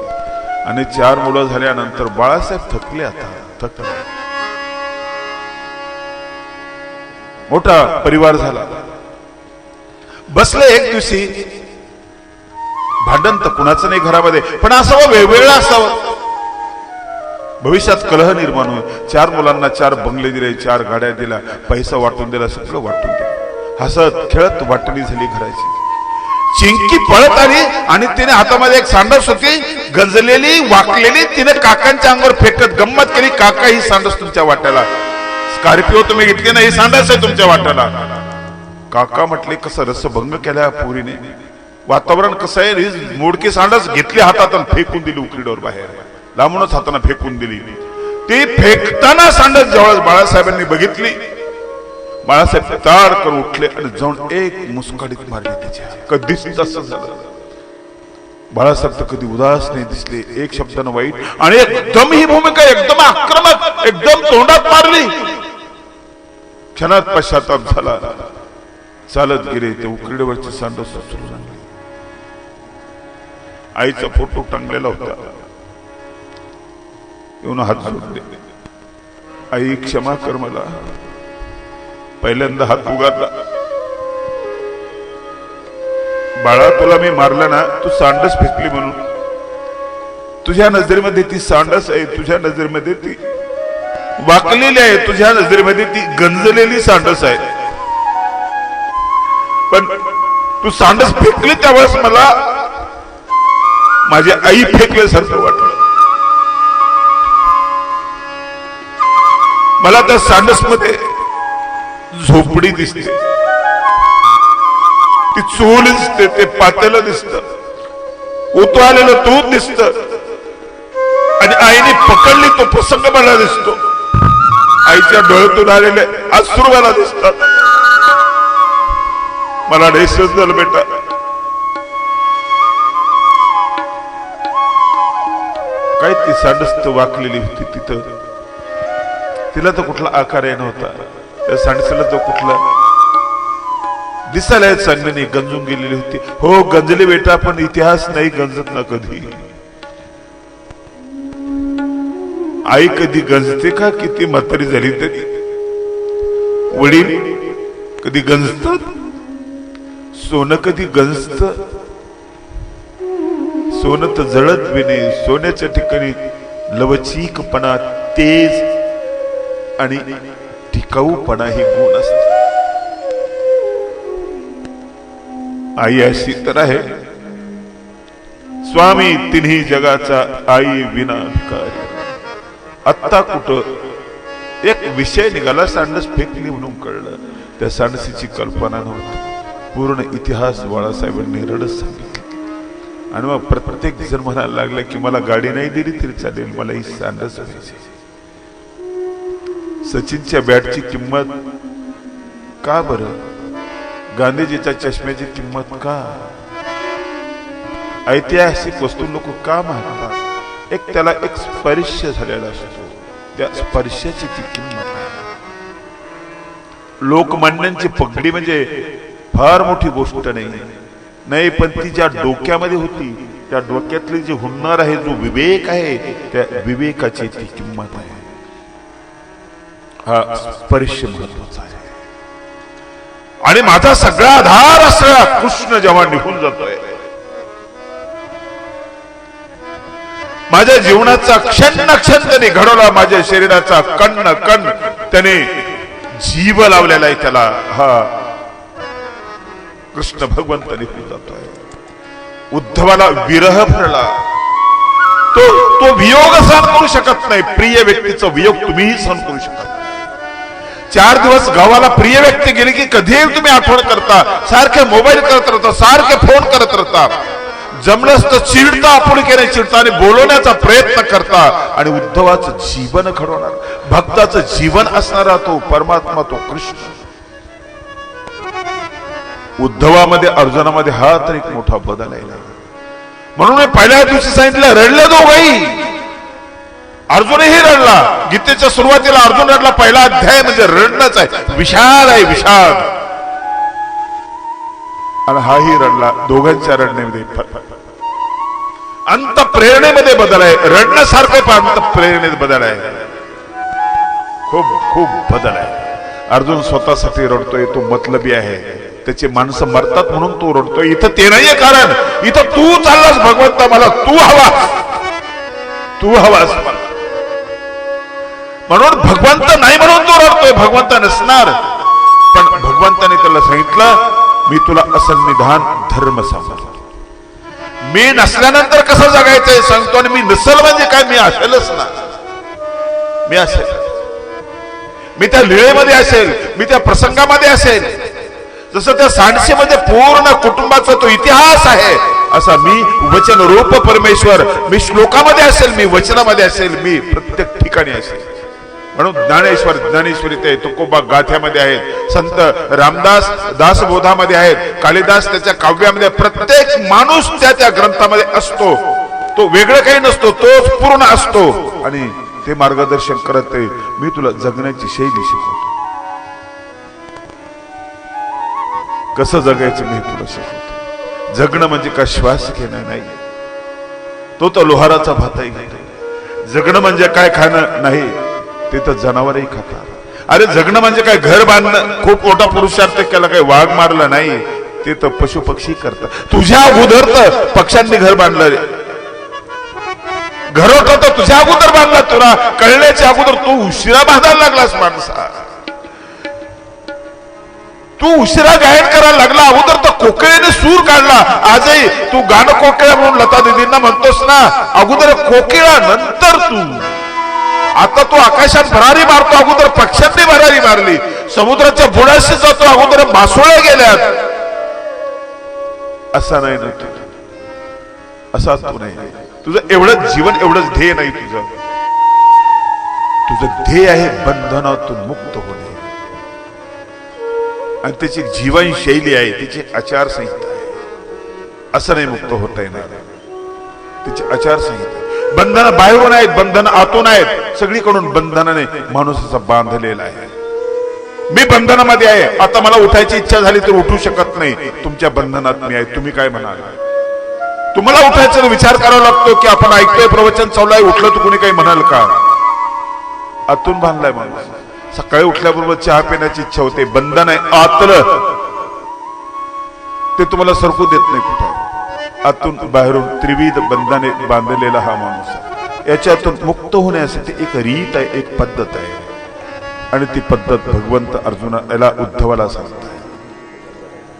आणि 4 मुलं झाल्यानंतर बाळासाहेब थकले. आता थकले. मोठा परिवार झाला. बसले एक दिवशी, भांडण तर कुणाचं नाही घरामध्ये, पण असावं वेगवेगळं असावं, भविष्यात कलह निर्माण होईल. 4 मुलांना 4 बंगले दिले, 4 गाड्या दिल्या, पैसा वाटून दिला, सगळं वाटून दिलं. हसत खेळत वाटणी झाली घराची. चिंकी पळत आली आणि तिने हातामध्ये एक सांडस होती, गंजलेली वाकलेली, तिने काकांच्या अंगावर फेकत गंमत केली. काका, ही सांडस तुमच्या वाट्याला, स्कॉर्पिओ तुम्ही घेतली ना, ही सांडस आहे तुमच्या वाट्याला. काका म्हटले, कसं रसभंग केल्या पोरीने, वातावरण कसं आहे. ही मोडकी सांडस घेतली हातात आणि फेकून दिली उकडीवर बाहेर, लांबूनच हाताने फेकून दिली. ती फेकताना सांडस जेव्हा बाळासाहेबांनी बघितली, बाळासाहेब ताडकर उठले आणि जाऊन एक मुस्काडीत मारली तिच्या. कधीच तसं झालं. बाळासाहेब तर कधी उदास नाही दिसले, एक शब्दानं वाईट, आणि एकदम ही भूमिका एकदम आक्रमक, एकदम तोंडात मारली. क्षणात पश्चाताप झाला. चालत गेले, ते उकडीवरची सांडस सुरू झाली. आईचा फोटो टांगलेला होता, येऊन हात जोडले, आई क्षमा कर मला. पहिल्यांदा हात उगारला, बाळा तुला मी मारलं ना, तू सांडस फेकली म्हणून. तुझ्या नजरेमध्ये ती सांडस आहे, तुझ्या नजरेमध्ये ती वाकलेली आहे, तुझ्या नजरेमध्ये ती गंजलेली सांडस आहे. पण तू सांडस फेकली त्यावेळेस मला माझी आई फेकल्यासारखं वाटलं. मला त्या सांडस मध्ये झोपडी दिसते, ती चूल दिसते, ते पातेलं दिसत, उतरलेलं दूध दिसत, आणि आईने पकडली तो प्रसंग मला दिसतो. आईच्या डोळ्यातून आलेले अश्रू मला दिसतात. मला डेसच झालं बेटा. काय ती सांडस वाकलेली होती तिथं, तिला तर कुठला आकार आहे नव्हता. त्या सांडसाला तो कुठला दिसायला चांगली नाही, गंजून गेलेली होती. हो गंजली बेटा, पण इतिहास नाही गंजत ना कधी. आई कधी गंजते का? किती म्हातारी झाली तरी. वडील कधी गंजतात? सोनं कधी गंजत? सोनं तर जळत बी नाही. सोन्याच्या ठिकाणी लवचिकपणा, तेज आणि टिकाऊपणा हे गुण असतात. आई अशी तर आहे, स्वामी तिन्ही जगाचा आई विना भिकारी. आत्ता कुठं एक विषय निघाला, सांडस फेकली म्हणून कळलं. त्या सांडसीची कल्पना नव्हती. पूर्ण इतिहास बाळासाहेबांनी रडत सांगितलं. आणि मग प्रत्येक जण म्हणायला लागला की मला गाडी नाही दिली तरी चालेल, मला ही सांडस पाहिजे. सचिनच्या बॅटची किंमत का बरं? गांधीजीच्या चष्म्याची किंमत का? ऐतिहासिक वस्तू लोक का मागतात? एक त्याला एक स्पर्श झालेला असतो, त्या स्पर्शाची ती किंमत आहे. लोकमान्यांची पगडी म्हणजे फार मोठी गोष्ट नाही, पण ती ज्या डोक्यामध्ये होती, त्या डोक्यातली जे हुनर आहे, जो विवेक आहे, त्या विवेकाची ती किंमत आहे. हा स्पर्श महत्वाचा आहे. आणि माझा सगळा आधार असलेला कृष्ण जेव्हा निघून जातोय, माझ्या जीवनाचा क्षण क्षण त्याने घडवला, माझ्या शरीराचा कण कण त्याने जीव लावलेला आहे त्याला. हा कृष्ण भगवंत निघून जातोय. उद्धवाला विरह भरला, तो वियोग सहन करू शकत नाही. प्रिय व्यक्तीचा वियोग तुम्हीही सहन करू शकत नाही. 4 दिवस गावाला प्रिय व्यक्ती गेली की कधीही तुम्ही आठवण करता, सारखे मोबाईल करत राहता, सारखे फोन करत राहता. जमलंच तर चिडता, आपुलकीने चिडता आणि बोलवण्याचा प्रयत्न करता. आणि उद्धवाचं जीवन घडवणार, भक्ताचं जीवन असणारा तो परमात्मा, तो कृष्ण. उद्धवामध्ये अर्जुनामध्ये हा तर एक मोठा बदल आहे. म्हणून मी पहिल्या दिवशी सांगितलं, रडले दोघंही. अर्जुनही रडला. गीतेच्या सुरुवातीला अर्जुन रडला. पहिला अध्याय म्हणजे रडणंच आहे, विषाद आहे, विषाद. आणि हाही रडला. दोघांच्या रडण्यामध्ये अंत प्रेरणेमध्ये बदल आहे. रडण्यासारखं पण अंत प्रेरणेत बदल आहे. खूप खूप बदल आहे. अर्जुन स्वतःसाठी रडतोय, तो मतलबी आहे. त्याचे माणसं मरतात म्हणून तो रडतोय. इथं ते नाहीये कारण. इथं तू चाललास भगवंता, मला तू हवास म्हणून भगवंत नाही म्हणून तो रडतोय. भगवंत नसणार, पण भगवंताने त्याला सांगितलं मी तुला असंविधान धर्म सांगतो. मी नसल्यानंतर कसं जगायचंय सांगतो, आणि मी नसल म्हणजे काय, मी असेलच ना. मी असेल, मी त्या लीळेमध्ये असेल, मी त्या प्रसंगामध्ये असेल. जसं त्या सांडशीमध्ये पूर्ण कुटुंबाचा तो इतिहास आहे, असा मी वचन रूप परमेश्वर, मी श्लोकामध्ये असेल, मी वचनामध्ये असेल, मी प्रत्येक ठिकाणी असेल. म्हणून ज्ञानेश्वर ज्ञानेश्वरी ते तुकोबा गाथ्यामध्ये आहेत, संत रामदास दासबोधामध्ये आहेत, कालिदास त्याच्या काव्यामध्ये, प्रत्येक माणूस त्या त्या ग्रंथामध्ये असतो. तो वेगळं काही नसतो, तोच पूर्ण असतो. आणि ते मार्गदर्शन करत आहे. मी तुला जगण्याची शैली शिकवतो, कसं जगायचं मी तुला शिकवतो. जगणं म्हणजे का श्वास घेणं नाही, तो तर लोहाराचा भाताही घेतो. जगणं म्हणजे काय खाणं नाही, ते तर जनावरही खातात. अरे जगणं म्हणजे काय घर बांधणं, खूप मोठा पुरुषार्थ केला, काही वाघ मारला नाही, ते तर पशु पक्षी करतात. तुझ्या अगोदर तर पक्ष्यांनी घर बांधलं. घर होतं तर तुझ्या अगोदर बांधला, तुला कळण्याच्या अगोदर तू उशिरा बांधायला लागलास. माणसा तू उशिरा गायन करायला लागला, अगोदर तर कोकिळेने सूर काढला. आजही तू गाणं कोकिळा म्हणून लता दिदींना म्हणतोस ना, अगोदर कोकिळा नंतर तू. आता तू आकाशात भरारी मारतो, अगोदर पक्ष्यांनी भरारी मारली. समुद्राच्या बुडाशी जातो, अगोदर मासोळ्या गेल्यात. असा नाही ना तू, असा तू नाही. तुझं एवढं जीवन, एवढंच ध्येय नाही तुझं. तुझं ध्येय आहे बंधनातून मुक्त होणे, आणि त्याची जीवनशैली आहे, त्याची आचारसंहिता आहे. असं नाही मुक्त होता येणार, त्याची आचारसंहिता. बंधन बाहेरून आहेत, बंधन आतून आहेत. सगळीकडून बंधनाने माणूस असा बांधलेला आहे. मी बंधनामध्ये आहे, आता मला उठायची इच्छा झाली तर उठू शकत नाही. तुमच्या बंधनात मी आहे. तुम्ही काय म्हणाल? तुम्हाला उठायचा विचार करावा लागतो की आपण ऐकतोय प्रवचन चालू आहे, उठलं तर कोणी काही म्हणाल का? आतून बांधलाय माणूस. सकाळी उठल्याबरोबर चहा पिण्याची इच्छा होते, बंधन आहे आतलं, ते तुम्हाला सरकू देत नाही कुठं. आतून बाहेरून त्रिविध बंधने बांधलेला हा माणूस आहे. याच्यातून मुक्त होण्यासाठी एक रीत आहे, एक पद्धत आहे, आणि ती पद्धत भगवंत अर्जुनाला उद्धवाला सांगताय.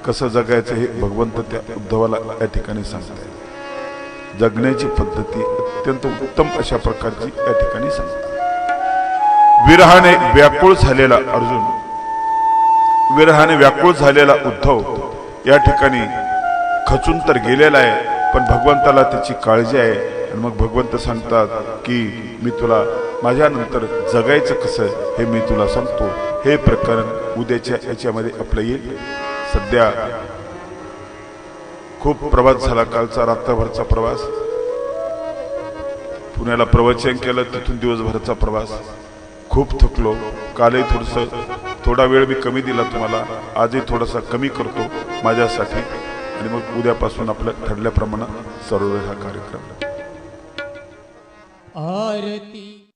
कसं जगायचं हे भगवंत त्या उद्धवाला या ठिकाणी सांगताय. जगण्याची पद्धती अत्यंत उत्तम अशा प्रकारची या ठिकाणी सांगताय. विरहाने व्याकुळ झालेला अर्जुन, विरहाने व्याकुळ झालेला उद्धव या ठिकाणी खचून तर गेलेला आहे, पण भगवंताला त्याची काळजी आहे. आणि मग भगवंत सांगतात की मी तुला माझ्यानंतर जगायचं कसं हे मी तुला सांगतो. हे प्रकरण उद्याच्या याच्यामध्ये आपलं येईल. सध्या खूप प्रवास झाला, कालचा रात्रभरचा प्रवास, पुण्याला प्रवचन केलं, तिथून दिवसभराचा प्रवास. खूप थकलो. कालही थोडा वेळ मी कमी दिला तुम्हाला, आजही थोडासा कमी करतो माझ्यासाठी. आणि मग उद्यापासून आपलं ठरल्याप्रमाणे सर्व हा कार्यक्रम. आरती